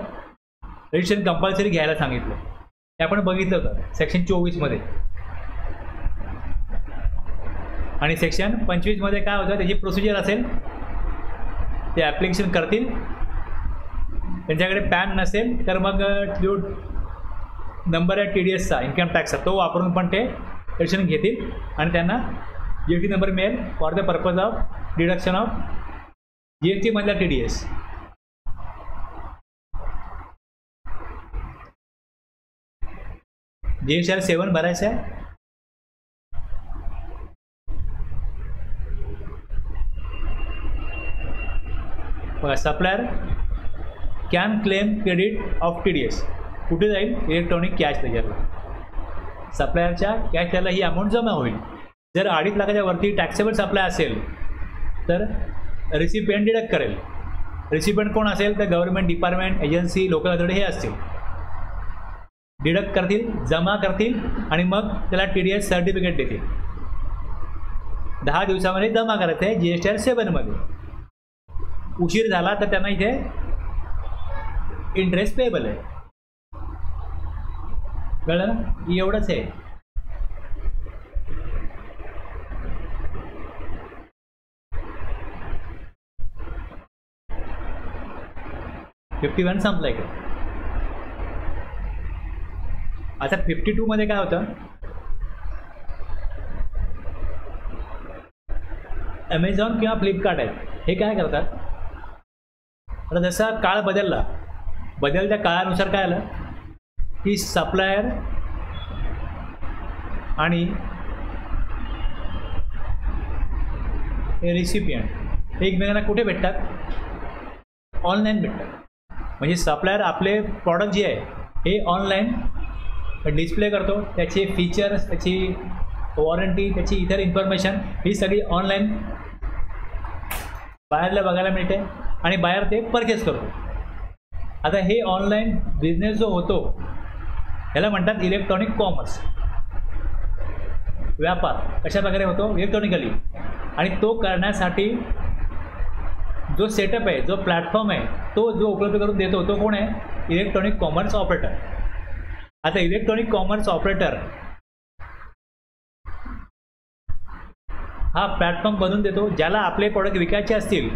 रजिस्ट्रेशन कंपल्सरी घ्यायला सांगितलं. ते आपण बघितलं होतं सेक्शन 24 मध्ये. आणि सेक्शन 25 मध्ये काय होतं? त्याची प्रोसिजर असेल, ते ॲप्लिकेशन करतील. त्यांच्याकडे पॅन नसेल तर मग जो नंबर आहे TDSचा इन्कम टॅक्सचा तो वापरून पण ते रजिस्ट्रेशन घेतील आणि त्यांना GST नंबर मिळेल for the purpose of deduction of GST मधला TDS. GST 7 भरायचं आहे. Supplier can claim credit of TDS. कुठे जाईल? इलेक्ट्रॉनिक कॅश लेजरला. सप्लायरच्या कॅश त्याला ही अमाऊंट जमा होईल. जर 2.5 लाखाच्या वरती टॅक्सेबल सप्लाय असेल तर रिसिपियंट डिडक्ट करेल. रिसिपियंट कोण असेल तर government department, agency, local authority हे असतील. डिडक्ट करतील, जमा करतील आणि मग त्याला TDS सर्टिफिकेट देतील. 10 दिवसामध्ये जमा करायचं आहे GST 7 मध्ये. उशीर झाला तर त्यांना इथे इंटरेस्ट पेएबल आहे. कळलं ना? एवढंच आहे. $51 संपलाय का? आता 52 मध्ये काय होतं, ॲमेझॉन किंवा फ्लिपकार्ट आहेत हे काय करतात, आता जसा काळ बदलला, बदलत्या काळानुसार काय आलं की सप्लायर आणि रिसिपियंट एकमेकांना कुठे भेटतात, ऑनलाईन भेटतात. म्हणजे सप्लायर आपले प्रॉडक्ट जे आहे हे ऑनलाईन डिस्प्ले करतो, त्याचे फीचर्स, त्याची वॉरंटी, त्याची इतर इन्फॉर्मेशन ही सगळी ऑनलाईन बाहेरला बघायला मिळते आणि बाहेर ते परचेस करतो. आता हे ऑनलाईन बिझनेस जो होतो ह्याला म्हणतात इलेक्ट्रॉनिक कॉमर्स. व्यापार कशा प्रकारे होतो, इलेक्ट्रॉनिकली. आणि तो करण्यासाठी जो सेटअप आहे, जो प्लॅटफॉर्म आहे, तो जो उपलब्ध करून देतो तो कोण आहे, इलेक्ट्रॉनिक कॉमर्स ऑपरेटर. आता इलेक्ट्रॉनिक कॉमर्स ऑपरेटर हा प्लॅटफॉर्म बनवून देतो. ज्याला आपले प्रॉडक्ट विकायचे असतील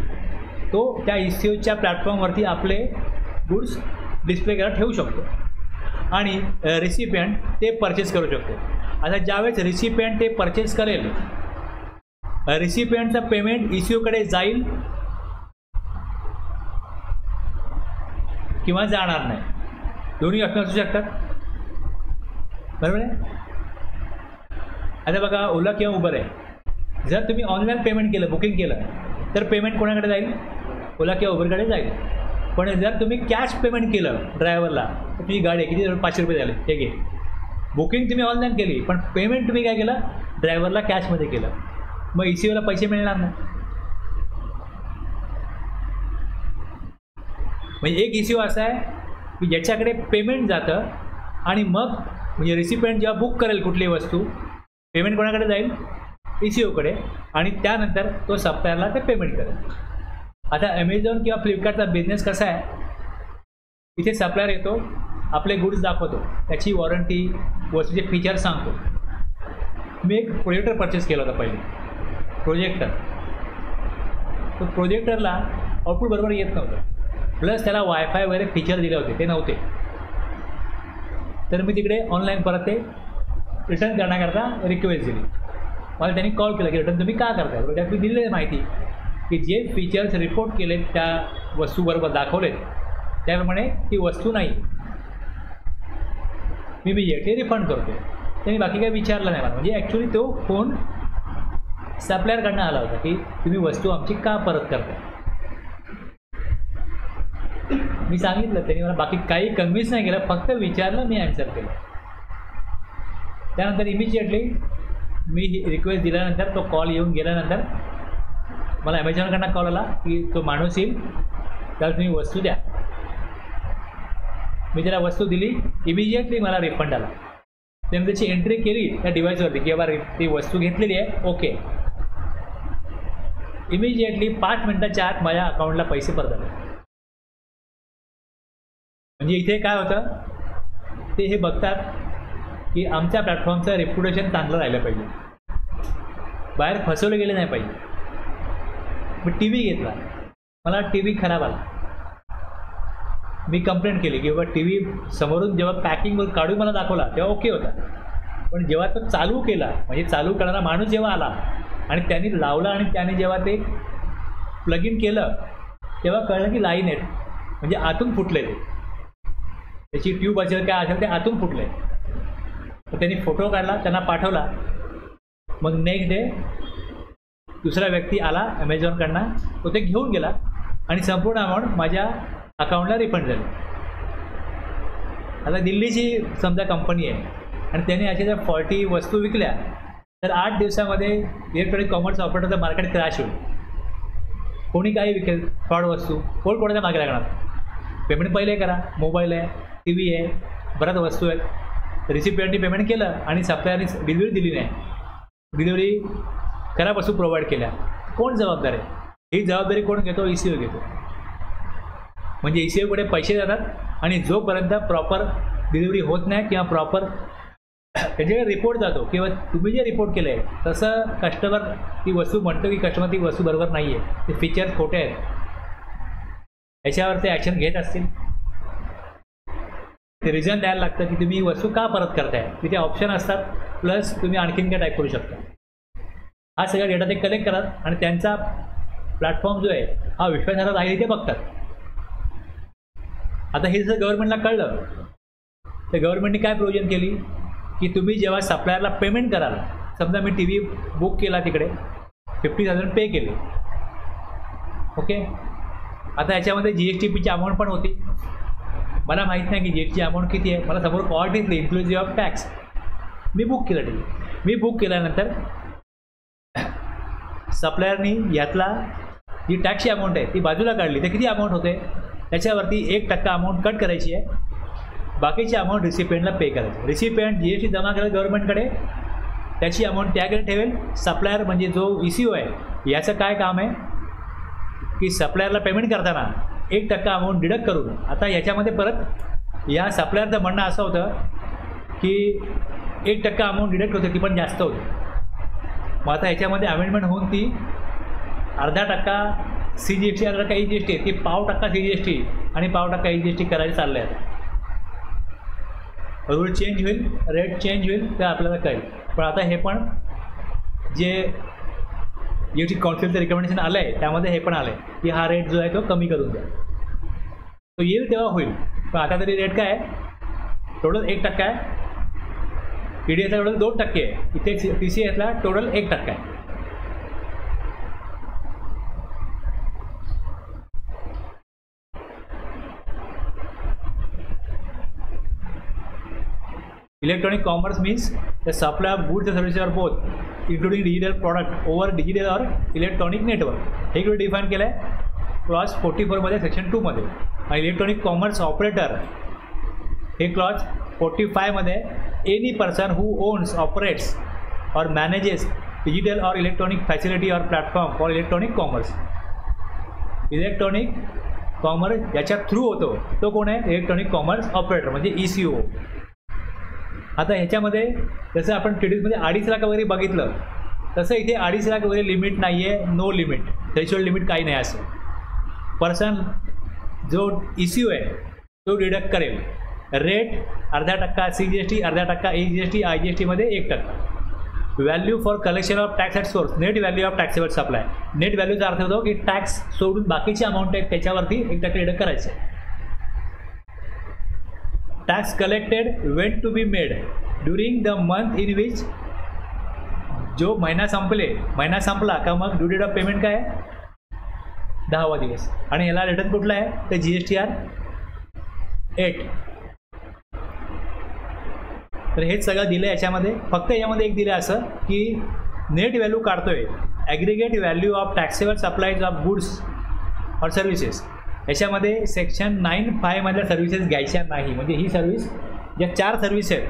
तो त्या ECUच्या प्लॅटफॉर्मवरती आपले गुड्स डिस्प्ले करायला ठेवू शकतो आणि रिसिपियंट ते परचेस करू शकतो. आता ज्यावेळेस रिसिपियंट ते परचेस करेल, रिसिपियंटचं पेमेंट ECUकडे जाईल किंवा जाणार नाही, दोन्ही ऑप्शन असू शकतात. बरोबर आहे. आता बघा ओला किंवा उबर आहे, जर तुम्ही ऑनलाईन पेमेंट केलं, बुकिंग केलं तर पेमेंट कोणाकडे जाईल, ओला किंवा उबरकडे जाईल. पण जर तुम्ही कॅश पेमेंट केलं ड्रायव्हरला तर तुझी गाडी किती, 500 रुपये झाले, ठीक आहे. बुकिंग तुम्ही ऑनलाईन केली पण पेमेंट तुम्ही काय केलं, ड्रायव्हरला कॅशमध्ये केलं, मग ECUला पैसे मिळणार नाही. म्हणजे एक ECU असा आहे की ज्याच्याकडे पेमेंट जातं आणि मग म्हणजे रिसिपियंट जेव्हा बुक करेल कुठली वस्तू, पेमेंट कोणाकडे जाईल, ECUकडे, आणि त्यानंतर तो सप्लायरला ते पेमेंट करेल. आता ॲमेझॉन किंवा फ्लिपकार्टचा बिझनेस कसा आहे, इथे सप्लायर येतो, आपले गुड्स दाखवतो, त्याची वॉरंटी, वस्तूचे फीचर्स सांगतो. मी एक प्रोजेक्टर परचेस केला होता पहिले, प्रोजेक्टर. तो प्रोजेक्टरला आउटपुट बरोबर येत नव्हतं, प्लस त्याला वायफाय वगैरे फीचर दिले होते ते नव्हते. तर मी तिकडे ऑनलाईन परत ते रिटर्न करण्याकरता रिक्वेस्ट दिली. मला त्यांनी कॉल केला की रिटर्न तुम्ही का करताय, त्यात मी दिलेली माहिती की जे फीचर्स रिपोर्ट केलेत त्या वस्तूबरोबर दाखवलेत त्याप्रमाणे ती वस्तू नाही, मी इमिजिएटली रिफंड करतो. त्यांनी बाकी काही विचारलं नाही मला. म्हणजे ॲक्च्युली तो फोन सप्लायरकडनं आला होता की तुम्ही वस्तू आमची का परत करताय. मी सांगितलं, त्यांनी मला बाकी काही कन्व्हिन्स नाही केलं, फक्त विचारलं, मी ॲन्सर केलं. त्यानंतर इमिजिएटली मी रिक्वेस्ट दिल्यानंतर तो कॉल येऊन गेल्यानंतर मला ॲमेझॉनकडनं कॉल आला की तो माणूस येईल, त्याला तुम्ही वस्तू द्या. मी त्याला वस्तू दिली, इमिजिएटली मला रिफंड आला. त्याने त्याची एंट्री केली त्या डिव्हाइसवरती की बाबा ती वस्तू घेतलेली आहे, ओके. इमिजिएटली 5 मिनिटाच्या आत माझ्या अकाउंटला पैसे परत आले. म्हणजे इथे काय होतं, ते हे बघतात की आमच्या प्लॅटफॉर्मचं रेप्युटेशन चांगलं राहिलं पाहिजे, बाहेर फसवले गेले नाही पाहिजे. मी TV घेतला, मला TV खराब आला, मी कंप्लेंट केली की बाबा TV समोरून जेव्हा पॅकिंगवर काढून मला दाखवला तेव्हा ओके होता, पण जेव्हा तो चालू केला, म्हणजे चालू करणारा माणूस जेव्हा आला आणि त्यांनी लावला आणि त्याने जेव्हा ते प्लग इन केलं तेव्हा कळलं की लाईन आहेत, म्हणजे आतून फुटले, ते त्याची ट्यूब असेल काय असेल ते आतून फुटले. तर त्यांनी फोटो काढला, त्यांना पाठवला. मग नेक्स्ट डे दुसरा व्यक्ती आला ॲमेझॉनकडनं, तो ते घेऊन गेला आणि संपूर्ण अमाऊंट माझ्या अकाउंटला रिफंड झाली. आता दिल्लीची समजा कंपनी आहे आणि त्याने अशा जर फॉल्टी वस्तू विकल्या तर 8 दिवसामध्ये इलेक्ट्रॉनिक कॉमर्स ऑपरेटरचं मार्केट क्रॅश होईल. कोणी काही विकेल फ्रॉड वस्तू, कोण कोणाच्या मागे लागणार. पेमेंट पहिले करा, मोबाईल आहे, TV आहे, बऱ्याच वस्तू आहेत. रिसिपियंटनी पेमेंट केलं आणि सप्लायरनी डिलिव्हरी दिली नाही, डिलिव्हरी खराब वस्तू प्रोव्हाइड केल्या, कोण जबाबदार आहे. ही जबाबदारी कोण घेतो, ECU घेतो. म्हणजे ECUकडे पैसे जातात आणि जोपर्यंत प्रॉपर डिलिव्हरी होत नाही किंवा प्रॉपर त्याच्याकडे रिपोर्ट जातो किंवा तुम्ही जे रिपोर्ट केलं आहे तसं कस्टमर ती वस्तू म्हणतो की कस्टमर ती वस्तू बरोबर नाही आहे, ते फीचर्स खोटे आहेत, याच्यावर ते ॲक्शन घेत असतील. ते रिझन द्यायला लागतं की तुम्ही वस्तू का परत करताय. तिथे ऑप्शन असतात, प्लस तुम्ही आणखीन काय टाईप करू शकता. हा सगळा डेटा ते कलेक्ट करतात आणि त्यांचा प्लॅटफॉर्म जो आहे हा विश्वासार्ह राहील ते बघतात. आता हे जर गव्हर्नमेंटला कळलं तर गव्हर्नमेंटने काय प्रोव्हिजन केली की तुम्ही जेव्हा सप्लायरला पेमेंट कराल, समजा मी टी व्ही बुक केला तिकडे 50,000 पे केले, ओके. आता याच्यामध्ये GST अमाऊंट पण होती. मला माहीत नाही की GST अमाऊंट किती आहे. मला समोर कॉस्ट दिसली inclusive of tax. Me book केलं टी व्ही. मी बुक केल्यानंतर सप्लायरनी यातला जी टॅक्सची अमाऊंट आहे ती बाजूला काढली. तर किती अमाऊंट होते त्याच्यावरती 1% अमाऊंट कट करायची आहे. बाकीची अमाऊंट रिसिपियंटला पे करायची. रिसिपियंट GST जमा करेल गव्हर्नमेंटकडे, त्याची अमाऊंट त्याकडे ठेवेल. सप्लायर म्हणजे जो ECO आहे याचं काय काम आहे की सप्लायरला पेमेंट करताना 1% अमाऊंट डिडक्ट करून. आता याच्यामध्ये परत या सप्लायरचं म्हणणं असं होतं की 1% अमाऊंट डिडक्ट होते, ती पण जास्त होती. मग आता याच्यामध्ये अमेंडमेंट होऊन ती 0.5% CGST, 0.5% EGST, ती 0.5% CGST आणि 0.5% EGST करायला चाललं आहे. रूल चेंज होईल, रेट चेंज होईल, तर आपल्याला कळेल. पण आता हे पण जे GST काउन्सिलचं रिकमेंडेशन आलं आहे त्यामध्ये हे पण आलं आहे की हा रेट जो आहे तो कमी करून द्या. तो येईल तेव्हा होईल. पण आता तरी रेट काय आहे, टोटल 1% आहे. TDSला टोटल 2% आहे. इथे TCSला टोटल 1% आहे. Electronic commerce means the supply of goods and services are both, including digital product over digital or electronic network. हे इकडे डिफाईन केलं आहे क्लॉज 44 मध्ये सेक्शन 2 मध्ये. आणि इलेक्ट्रॉनिक कॉमर्स ऑपरेटर हे क्लॉज 45 मध्ये any person who owns, operates or manages digital or electronic facility or platform for electronic commerce. Electronic commerce याच्या थ्रू होतो तो कोण आहे, इलेक्ट्रॉनिक कॉमर्स ऑपरेटर म्हणजे ECO. आता ह्याच्यामध्ये जसं आपण TDSमध्ये 2.5 लाख वगैरे बघितलं तसं इथे 2.5 लाख वगैरे लिमिट नाही आहे, नो लिमिट, थ्रेशोल्ड लिमिट काही नाही. असं पर्सन जो ECO आहे तो डिडक्ट करेल. रेट 0.5% CGST, 0.5% EGST, IGSTमध्ये 1%. Value for collection of tax at source, net value of taxable supply. Net व्हॅल्यूचा अर्थ होतो की टॅक्स सोडून बाकीची अमाऊंट आहे त्याच्यावरती 1% डिडक्ट करायचं. Tax collected when to be made during the month in which, जो महिना संपला का मग ड्यू डेट ऑफ पेमेंट काय आहे 10वा दिवस. आणि याला रिटर्न कुठला आहे तर GSTR 8. तर हेच सगळं दिलं याच्यामध्ये. फक्त यामध्ये एक दिलं असं की नेट व्हॅल्यू काढतोय aggregate value of taxable supplies of goods और सर्व्हिसेस. याच्यामध्ये सेक्शन 9(5) मधल्या सर्व्हिसेस घ्यायच्या नाही. म्हणजे ही सर्व्हिस ज्या 4 सर्व्हिस आहेत,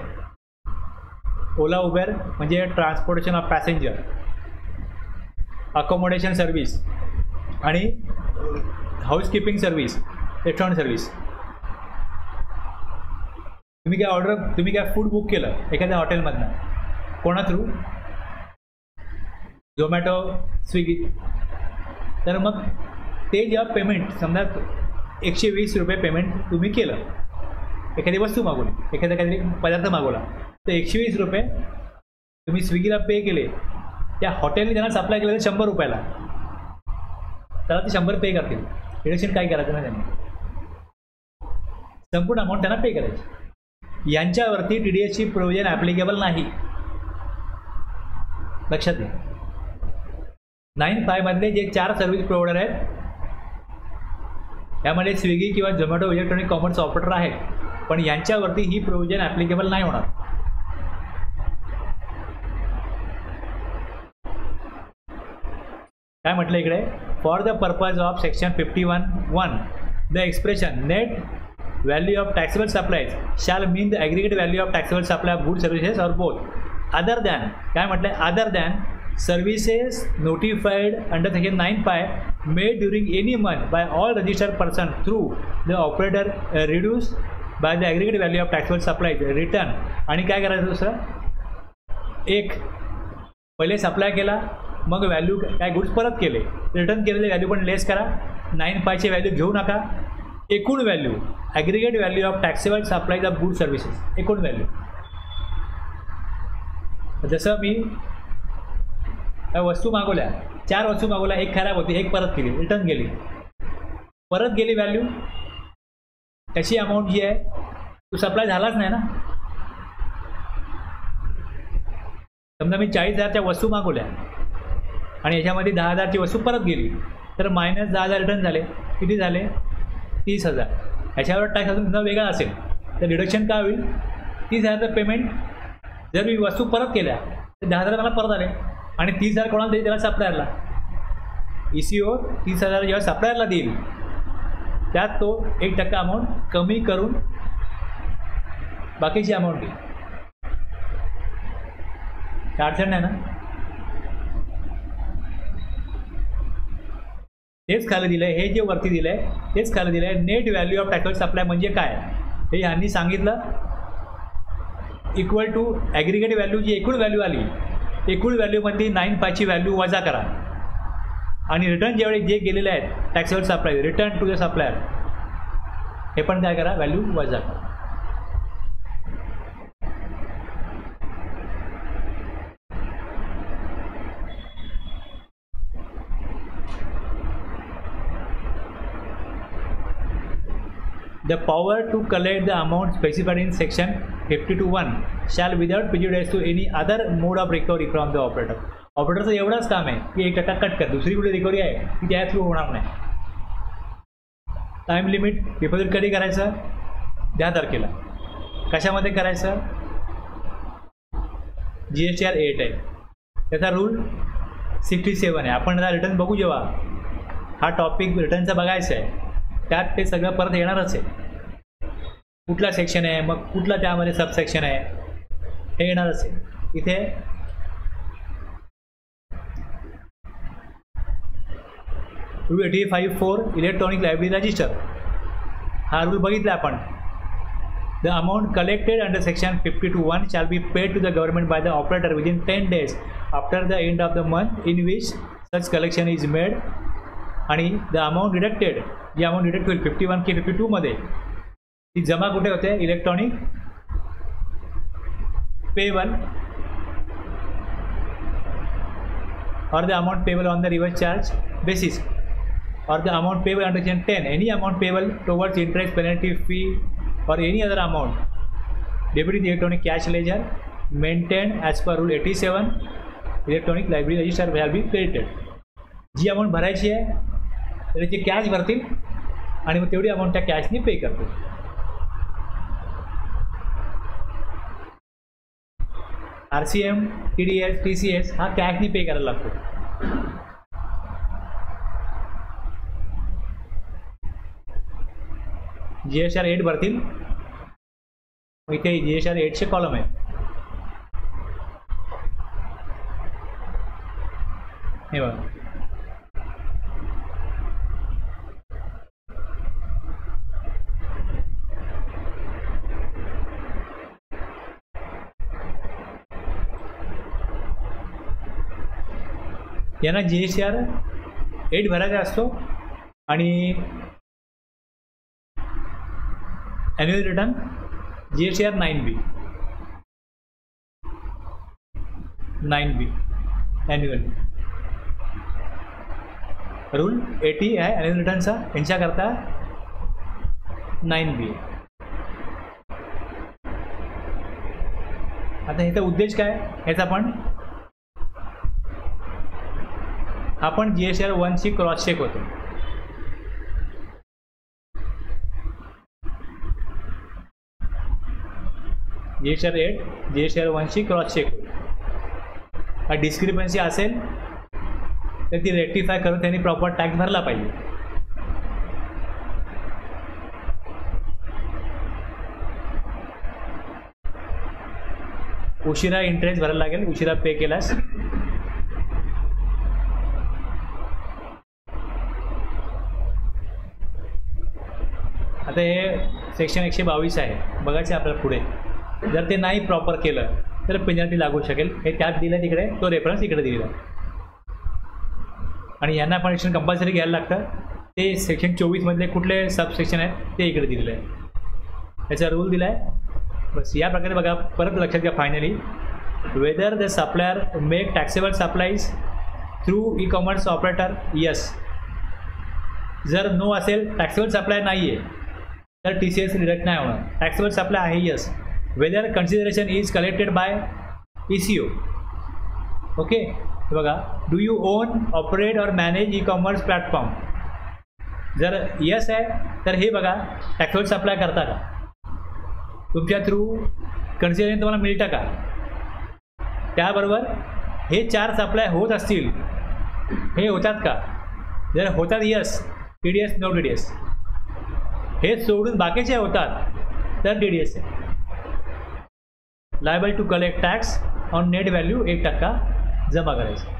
ओला उबेर म्हणजे transportation of passenger, accommodation service आणि हाऊसकीपिंग सर्व्हिस, रेस्टॉरंट सर्व्हिस. तुम्ही काय फूड बुक केलं एखाद्या हॉटेलमधनं, कोणा थ्रू, झोमॅटो, स्विगी, तर मग ते जेव्हा पेमेंट समजा 120 रुपये पेमेंट तुम्ही केलं, एखादी वस्तू मागवली, एखादा काहीतरी पदार्थ मागवला, तर 120 रुपये तुम्ही स्विगीला पे केले. त्या हॉटेलने त्यांना सप्लाय केलं 100 रुपयाला, त्याला ते 100 पे करतील. डिडक्शन काय करायचं ना त्यांनी, संपूर्ण अमाऊंट त्यांना पे करायची. यांच्यावरती TDSची प्रोव्हिजन ॲप्लिकेबल नाही, लक्षात घ्या. 9(5) मधले जे 4 सर्व्हिस प्रोव्हायडर आहेत यामध्ये स्विगी किंवा झोमॅटो इलेक्ट्रॉनिक कॉमर्स ऑपरेटर आहेत, पण यांच्यावरती ही प्रोव्हिजन ॲप्लिकेबल नाही होणार. काय म्हटलं इकडे, for the purpose of section 51(1) the expression net value of taxable supplies shall mean the aggregate value of taxable supply of good services or both, other than, काय म्हटलं, other than services notified under section 9(5) made during any month by all registered person through the operator reduced by the aggregate value of taxable supplies return. आणि काय करायचं दुसरं, एक पहिले supply केला मग व्हॅल्यू काय गुड्स परत केले, रिटर्न केलेले व्हॅल्यू पण लेस करा. 9(5) चे व्हॅल्यू घेऊ नका. एकूण value, aggregate value of taxable supplies of good services, एकूण व्हॅल्यू. जसं मी वस्तू मागवल्या, 4 वस्तू मागवल्या, एक खराब होती, एक परत केली, रिटर्न गेली, परत गेली व्हॅल्यू, त्याची अमाऊंट जी आहे तो सप्लाय झालाच नाही ना. समजा मी 40,000च्या वस्तू मागवल्या आणि याच्यामध्ये 10,000ची वस्तू परत गेली, तर मायनस 10,000 रिटर्न झाले, किती झाले? 30,000. ह्याच्यावर टॅक्स अजून समजा वेगळा असेल तर डिडक्शन काय होईल? 30,000चं पेमेंट जर मी वस्तू परत केल्या तर 10,000 मला परत आले आणि 30,000 कोणाला देईल? त्याला सप्लायरला. ECO 30,000 जेव्हा सप्लायरला देईल त्यात तो 1% अमाऊंट कमी करून बाकीची अमाऊंट देईल. काय अडचण नाही ना? तेच खाली दिलं आहे, हे जे वरती दिलं आहे तेच खाली दिलं आहे. Net value of taxable supply म्हणजे काय हे ह्यांनी सांगितलं. इक्वल टू ॲग्रिगेट व्हॅल्यू, जी एकूण व्हॅल्यू आली, एकूण व्हॅल्यूमध्ये 9.5ची व्हॅल्यू वजा करा आणि रिटर्न जेवढे जे गेलेले आहेत taxable supply, return to the supplier, हे पण काय करा? व्हॅल्यू वजा करा. The power to collect the amount specified in section 52(1) shall without prejudice to any other mode of recovery from the operator. ऑपरेटरचं एवढंच काम आहे की 1% कट कर, दुसरी कुठे रिकव्हरी आहे की त्या थ्रू होणार नाही. टाईम लिमिट डिपॉझिट कधी करायचं? 10 तारखेला. कशामध्ये करायचं? GSTR 8 आहे, त्याचा रूल 67 आहे. आपण जरा रिटर्न बघू, जेव्हा हा टॉपिक रिटर्नचा बघायचा आहे त्यात ते सगळं परत येणारच आहे. कुठला सेक्शन आहे, मग कुठला त्यामध्ये सबसेक्शन आहे, हे येणारच आहे. इथे रूल 85(4) इलेक्ट्रॉनिक लायब्ररी रजिस्टर, हा रूल बघितला आपण. The amount collected under section 52(1) shall be paid to the government by the operator within 10 days after the end of the month in which such collection is made. आणि the amount deducted, जी amount deduct होईल 51 की 52 मध्ये, ती जमा कुठे होते? Electronic payable or the amount payable on the reverse charge basis or the amount payable under section 10, any amount payable towards interest, penalty, fee or any other amount debited in the electronic cash ledger maintained as per rule 87 electronic library register shall be credited. जी amount भरायची आहे त्याची cash भरतील आणि मग तेवढी amount त्या कॅशनी पे करतील. RCM, TDS, TCS हा कॅशनी पे करायला लागतो. GSTR 8 भरतील, इथे GSTR 8चे कॉलम आहे. हे बघा, यांना GSTR 8 भरायचा असतो आणि annual return GSTR 9B annual rule 80 आहे ॲन्युअल रिटर्नचा, यांच्याकरता 9B. आता ह्याचा उद्देश काय ह्याचा आपण GSTR 1ची क्रॉस चेक होतो. GSTR 8 GSTR 1ची क्रॉस चेक होईल. डिस्क्रिपन्सी असेल तर ती रेक्टिफाय करून त्यांनी प्रॉपर टॅक्स भरला पाहिजे. उशिरा इंटरेस्ट भरायला लागेल, उशिरा पे केलास. आता हे सेक्शन 122 आहे, बघायचं आपल्याला पुढे. जर ते नाही प्रॉपर केलं तर पेनल्टी लागू शकेल. हे त्यात दिलं तिकडे, तो रेफरन्स इकडे दिलेला आणि यांना पण कंपल्सरी घ्यायला लागतं. ते सेक्शन 24मधले कुठले सबसेक्शन आहेत ते इकडे दिलेलं आहे, याचा रूल दिला आहे. बस या प्रकारे बघा, परत लक्षात घ्या finally, whether the supplier make taxable supplies through e commerce operator, yes. जर नो असेल, टॅक्सेबल सप्लाय नाही आहे, तर TCS डिडक्ट नाही होणार. टॅक्सेबल सप्लाय आहे, yes. Whether consideration is collected by ECO, okay. बघा, do you own, operate or manage e commerce platform. जर यस आहे तर हे बघा, टॅक्सेबल सप्लाय करता का, तुमच्या थ्रू कन्सिडरेशन तुम्हाला मिळतं का. त्याबरोबर हे 4 सप्लाय होत असतील, हे होतात का. जर होतात, यस, TDS, नो TDS. हे सोडून बाकीचे होतात तर TDS आहे. Liable to collect tax on net value 1% जमा करायचं.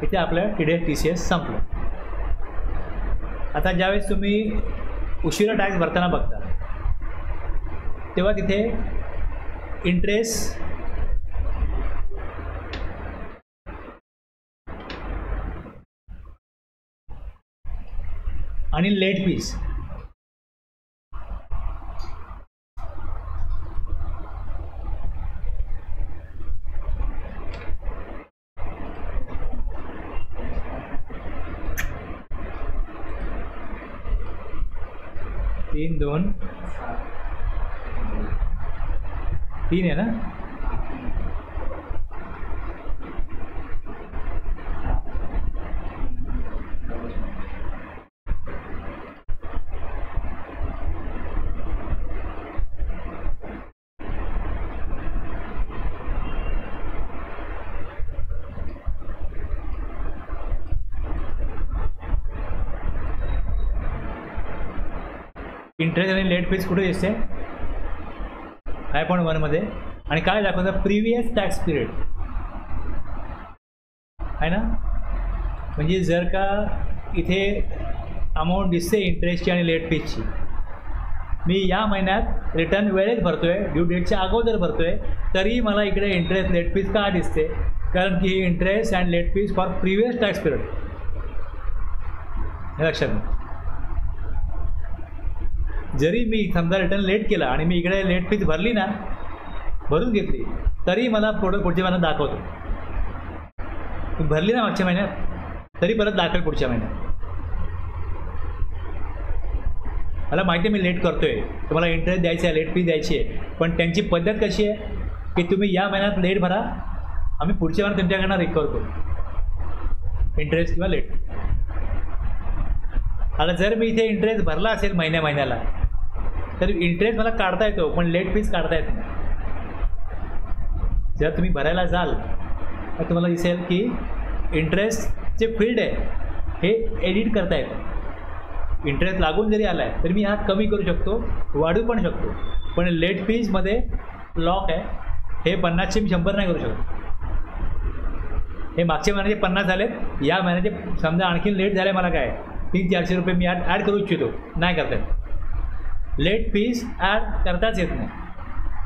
इथे आपलं TCS संपलं. आता ज्यावेळेस तुम्ही उशिरा टॅक्स भरताना बघता, तेव्हा तिथे इंटरेस्ट आणि लेट फीस, तीन 3 आहे ना. इंटरेस्ट आणि लेट फीस कुठे दिसते, 5.1मध्ये. आणि काय दाखवतं, प्रिव्हियस टॅक्स पिरियड आहे ना. म्हणजे जर का इथे अमाऊंट दिसते इंटरेस्टची आणि लेट फीसची, मी या महिन्यात रिटर्न वेळेत भरतो आहे, ड्यू डेटच्या अगोदर भरतो आहे, तरी मला इकडे इंटरेस्ट लेट फीस का दिसते, कारण की ही interest and late fees for previous tax period, हे लक्षात घ्या. जरी मी समजा रिटर्न लेट केला आणि मी इकडे लेट फीस भरली ना, भरून घेतली, तरी मला पुढच्या महिन्यात दाखवतो. भरली ना मागच्या महिन्यात, तरी परत दाखवेल पुढच्या महिन्यात. मला माहिती आहे मी लेट करतो आहे, तुम्हाला इंटरेस्ट द्यायचा आहे, लेट फीस द्यायची आहे, पण त्यांची पद्धत कशी आहे की तुम्ही या महिन्यात लेट भरा, आम्ही पुढच्या महिन्यात तुमच्याकडनं रिकवर करू इंटरेस्ट किंवा लेट. आता जर मी इथे इंटरेस्ट भरला असेल महिन्याला, तर इंटरेस्ट मला काढता येतो, पण लेट फीस काढता येत नाही. जर तुम्ही भरायला जाल तर तुम्हाला दिसेल की इंटरेस्टचे फील्ड आहे हे एडिट करता येतं. इंटरेस्ट लागून जरी आला आहे तरी मी हा कमी करू शकतो, वाढवू पण शकतो, पण लेट फीजमध्ये लॉक आहे, हे 50चे मी 100 नाही करू शकतो. हे मागच्या महिन्याचे 50 झालेत, या महिन्याचे समजा आणखी लेट झाले, मला काय 300-400 रुपये मी ॲड करू इच्छितो, नाही करता येत. लेट फीज ॲड करताच येत नाही,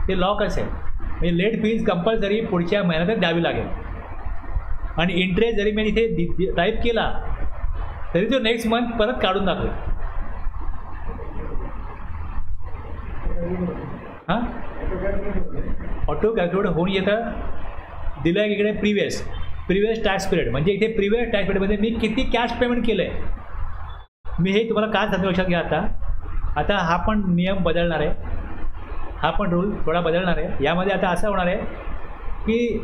ते लॉकच आहे. म्हणजे लेट फीज कंपल्सरी पुढच्या महिन्यातच द्यावी लागेल. आणि इंटरेस्ट जरी मी इथे टाईप केला तरी तो नेक्स्ट मंथ परत काढून दाखवेल. हां, ऑटो कॅल्क्युलेट होऊन येतं. दिलं आहे इकडे प्रिव्हियस टॅक्स पिरियड, म्हणजे इथे प्रिव्हियस टॅक्स पिरियडमध्ये मी किती कॅश पेमेंट केलं आहे, मी हे तुम्हाला काय सांगतो लक्षात घ्या. आता हा पण नियम बदलणार आहे, हा पण रूल थोडा बदलणार आहे. यामध्ये आता असं होणार आहे की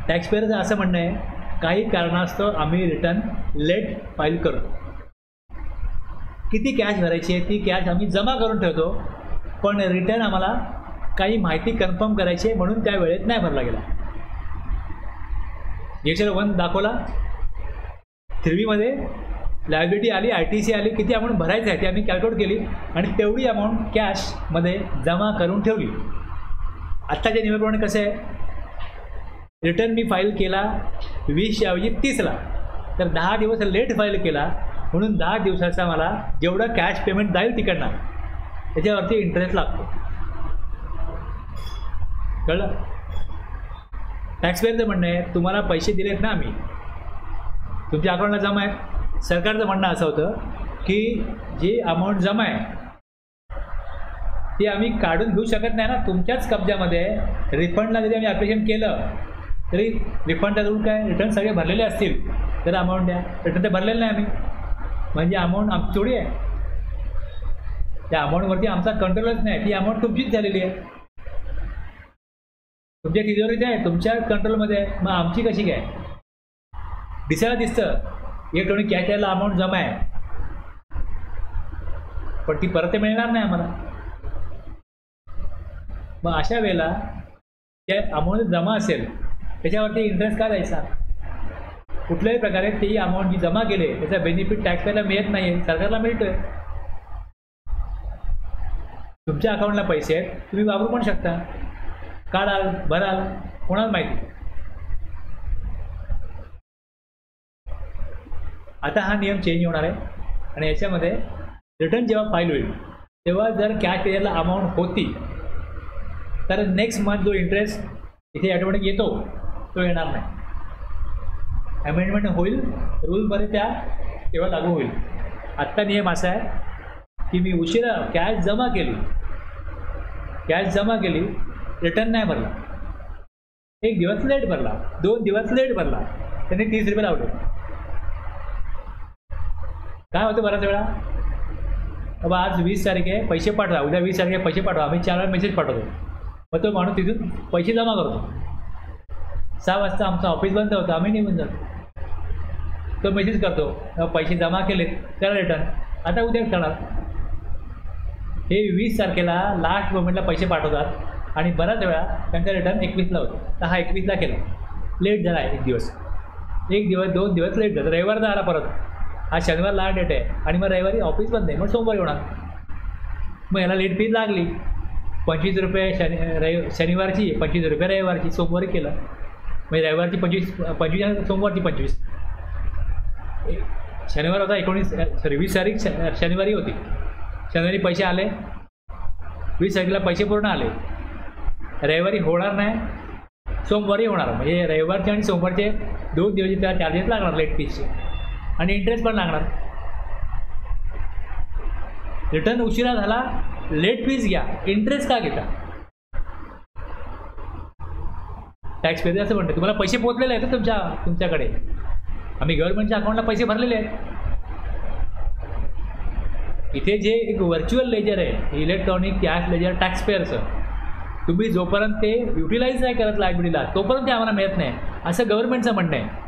टॅक्सपेयरचं असं म्हणणं आहे, काही कारणास्तव आम्ही रिटर्न लेट फाईल करतो, किती कॅश भरायची आहे ती कॅश आम्ही जमा करून ठेवतो, पण रिटर्न आम्हाला काही माहिती कन्फर्म करायची आहे म्हणून त्या वेळेत नाही भरला गेला. एक्सेल 1 दाखवला, 3मध्ये लायबिलिटी आली, ITC आली, किती अमाऊंट भरायचं आहे ती आम्ही कॅल्क्युलेट केली आणि तेवढी अमाऊंट कॅशमध्ये जमा करून ठेवली. आत्ताच्या नियमाप्रमाणे कसं आहे, रिटर्न मी फाईल केला 20 ऐवजी 30ला, तर 10 दिवस लेट फाईल केला म्हणून 10 दिवसाचा मला जेवढं कॅश पेमेंट जाईल तिकडनं त्याच्यावरती इंटरेस्ट लागतो. कळलं? टॅक्स पेअरचं म्हणणं आहे तुम्हाला पैसे दिलेत ना आम्ही, तुमच्या अकाउंटला जमा आहे. सरकारचं म्हणणं असं होतं की जी अमाऊंट जमा आहे ती आम्ही काढून घेऊ शकत नाही ना, तुमच्याच कब्जामध्ये. रिफंडला जरी आम्ही ॲप्लिकेशन केलं तरी रिफंडचा रूल काय, रिटर्न सगळे भरलेले असतील तर अमाऊंट द्या. रिटर्न ते भरलेलं नाही आम्ही, म्हणजे अमाऊंट आमची थोडी आहे. त्या अमाऊंटवरती आमचा कंट्रोलच नाही, ती अमाऊंट तुमचीच झालेली आहे, तुमच्या तिजोरीत आहे, तुमच्या कंट्रोलमध्ये आहे. मग आमची कशी काय? दिसायला दिसतं इलेक्ट्रॉनिक कॅश यायला अमाऊंट जमा आहे, पण ती परत मिळणार नाही आम्हाला. मग अशा वेळेला त्या अमाऊंट जमा असेल त्याच्यावरती इंटरेस्ट का द्यायचा? कुठल्याही प्रकारे ती अमाऊंट जी जमा केली त्याचा बेनिफिट टॅक्स पेअरला मिळत नाही आहे, सरकारला मिळतोय. तुमच्या अकाउंटला पैसे आहेत, तुम्ही वापरू पण शकता, काढाल भराल, कोणाला माहिती. आता हा नियम चेंज होणार आहे आणि याच्यामध्ये रिटर्न जेव्हा फाईल होईल तेव्हा जर कॅश एरियाला अमाऊंट होती तर नेक्स्ट मंथ जो इंटरेस्ट इथे ऑटोमॅटिक येतो तो येणार नाही. अमेंडमेंट होईल रूलमध्ये त्या तेव्हा लागू होईल. आत्ता नियम असा आहे की मी उशिरा कॅश जमा केली रिटर्न नाही भरला, 1 दिवस लेट भरला, 2 दिवस लेट भरला, त्यांनी 30 रुपये लावले. काय होतं बऱ्याच वेळा, बाबा आज 20 तारीख आहे पैसे पाठवा, उद्या 20 तारीख आहे पैसे पाठवा, आम्ही 4 वेळा मेसेज पाठवतो. मग तो माणूस तिथून पैसे जमा करतो. 6 वाजता आमचं ऑफिस बंद होतं, आम्ही निघून जातो. तो मेसेज करतो पैसे जमा केले करा रिटर्न, आता उद्या करणार. हे 20 तारखेला लास्ट मोमेंटला पैसे पाठवतात आणि बऱ्याच वेळा त्यांचा रिटर्न 21ला होतो. तर हा 21ला केला, लेट झाला आहे 1 दिवस, 2 दिवस लेट झाला. रविवारचा आला परत, हा शनिवार लास्ट डेट आहे आणि मग रविवारी ऑफिस बंद आहे, मग सोमवारी होणार. मग याला लेट फीज लागली 25 रुपये शनिवारची, 25 रुपये रविवारची, सोमवारी केलं. म्हणजे रविवारची 25 सोमवारची 25. शनिवार होता 20 तारीख शनिवारी होती. शनिवारी पैसे आले, 20 तारखेला पैसे पूर्ण आले. रविवारी होणार नाही, सोमवारी होणार. म्हणजे रविवारचे आणि सोमवारचे 2 दिवस त्याला चार्जेस लागणार लेट फीजचे आणि इंटरेस्ट पण लागणार. रिटर्न उशिरा झाला, लेट फीज घ्या, इंटरेस्ट का घेता? टॅक्स पेअर असं म्हणते तुम्हाला पैसे पोहोचलेले आहेत तुमच्याकडे, आम्ही गव्हर्नमेंटच्या अकाउंटला पैसे भरलेले आहेत. इथे जे एक व्हर्च्युअल लेजर आहे इलेक्ट्रॉनिक कॅश लेजर टॅक्स पेअरचं, तुम्ही जोपर्यंत ते युटिलाइज नाही करत लायबिलिटीला तोपर्यंत ते आम्हाला मिळत नाही, असं गव्हर्नमेंटचं म्हणणं आहे.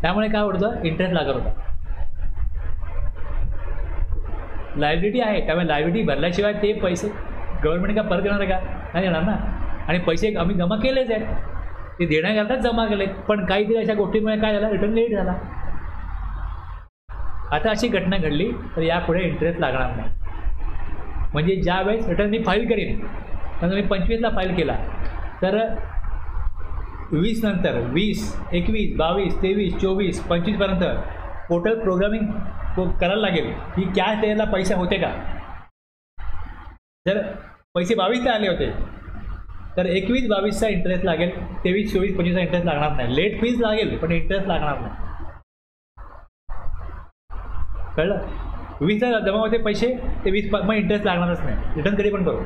त्यामुळे काय होतं, इंटरेस्ट लागत होता. लायबिलिटी आहे त्यामुळे लायबिलिटी भरल्याशिवाय ते पैसे गव्हर्नमेंट का परत येणार आहे का? नाही येणार ना. आणि पैसे आम्ही जमा केलेच आहेत, ते देण्याकरताच जमा केले, पण काहीतरी अशा गोष्टीमुळे काय झालं, रिटर्न लेट झाला. आता अशी घटना घडली तर यापुढे इंटरेस्ट लागणार नाही. म्हणजे ज्या वेळेस रिटर्न मी फाईल करीन, समजा मी 25ला फाईल केला तर 20 नंतर 20, 21, 22, 23, 24, 25पर्यंत टोटल प्रोग्रामिंग करायला लागेल की कॅश द्यायला पैसे होते का. जर पैसे 22ला आले होते तर 21, 22चा इंटरेस्ट लागेल, 23, 24, 25चा इंटरेस्ट लागणार नाही. लेट फीज लागेल पण इंटरेस्ट लागणार नाही. कळलं? 20ला जमा होते पैसे, ते 20 मग इंटरेस्ट लागणारच नाही, रिटर्न कधी पण करू.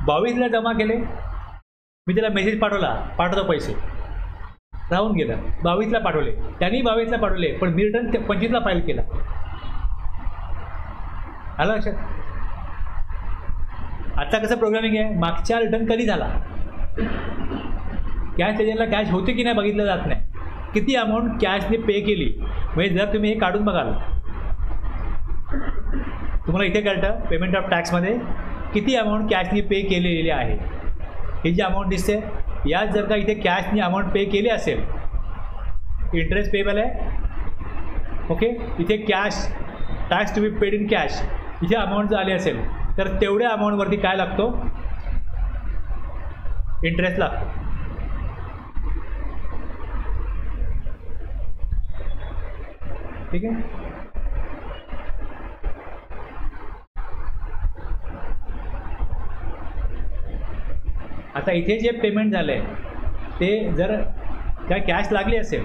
22ला जमा केले, मी त्याला मेसेज पाठवतो पैसे राहून गेलं, 22ला पाठवले, त्यांनी 22ला पाठवले, पण मी रिटर्न 25ला फाईल केला. आलं लक्षात? आता कसं प्रोग्रामिंग आहे, मागच्या रिटर्न कधी झाला, कॅश एजंटला कॅश होते की नाही बघितलं जात नाही, किती अमाऊंट कॅशने पे केली. म्हणजे जर तुम्ही हे काढून बघाल तुम्हाला इथे कळतं पेमेंट ऑफ टॅक्समध्ये किती अमाऊंट कॅशने पे केलेली आहे. ही जी अमाऊंट दिसते यात जर का इथे कॅशनी अमाऊंट पे केली असेल, इंटरेस्ट पेबल आहे, ओके, इथे cash tax to be paid in cash इथे अमाऊंट जर आली असेल तर तेवढ्या अमाऊंटवरती काय लागतो, इंटरेस्ट लागतो. ठीक आहे. आता इथे जे पेमेंट झालं आहे ते जर काय कॅश लागली असेल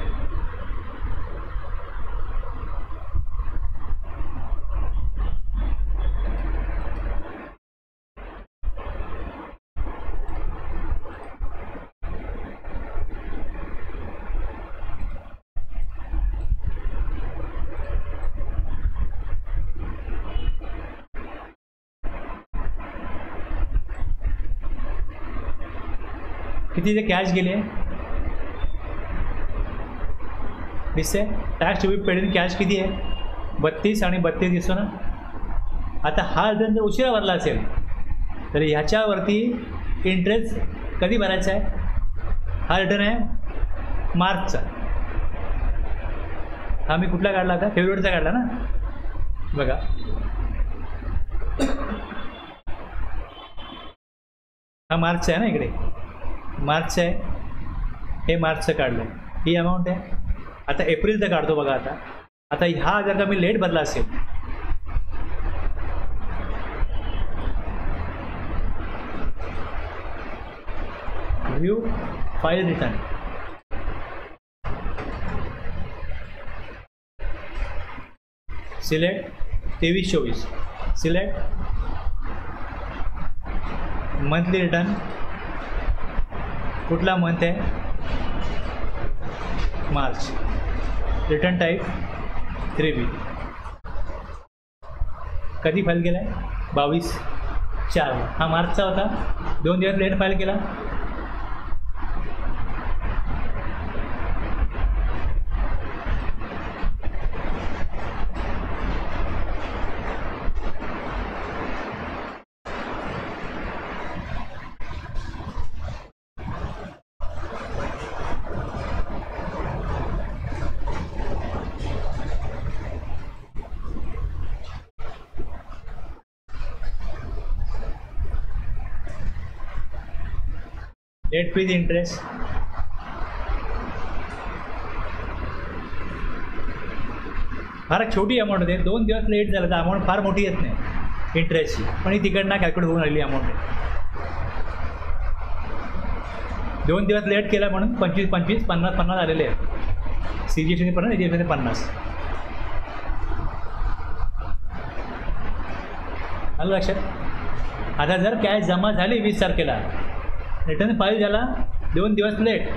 किती ते कॅश गेले दिसते tax to be paid in cash किती आहे 32 आणि 32 दिसतो ना. आता हा रिटर्न जर उशिरा भरला असेल तर ह्याच्यावरती इंटरेस्ट कधी भरायचा आहे. हा रिटर्न आहे मार्चचा. हा मी कुठला काढला आता फेब्रुवारीचा काढला ना. बघा हा मार्चचा आहे ना. इकडे मार्चचं आहे हे मार्चचं काढलं आहे ही अमाऊंट आहे. आता एप्रिलचं काढतो बघा. आता हा जर का मी लेट भरला असेल view file return select 23-24 select monthly return कुठला मंथ आहे मार्च. रिटर्न टाईप 3B कधी फाईल केला आहे 22/4. हा मार्चचा होता 2 दिवस लेट फाईल केला. लेट विथ इंटरेस्ट फार छोटी अमाऊंट होते. 2 दिवस लेट झाला तर अमाऊंट फार मोठी येत नाही इंटरेस्टची. पण ही तिकडनं कॅल्क्युलेट होऊन राहिली अमाऊंट. 2 दिवस लेट केला म्हणून 25-25 50-50 आलेले आहेत. CGST 50 HDFC 50. आलं लक्षात. आता जर कॅश जमा झाली 20 तारखेला रिटर्न फाईल झाला 2 दिवस लेट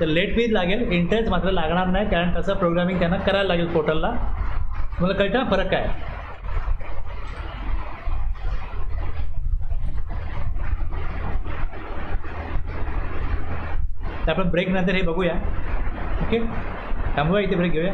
तर लेट फीज लागेल. इंटरेस्ट मात्र लागणार नाही कारण तसं प्रोग्रामिंग त्यांना करायला लागेल पोर्टलला. मला कळतं फरक काय. तर आपण ब्रेक नंतर हे बघूया. ओके थांबूया इथे ब्रेक घेऊया.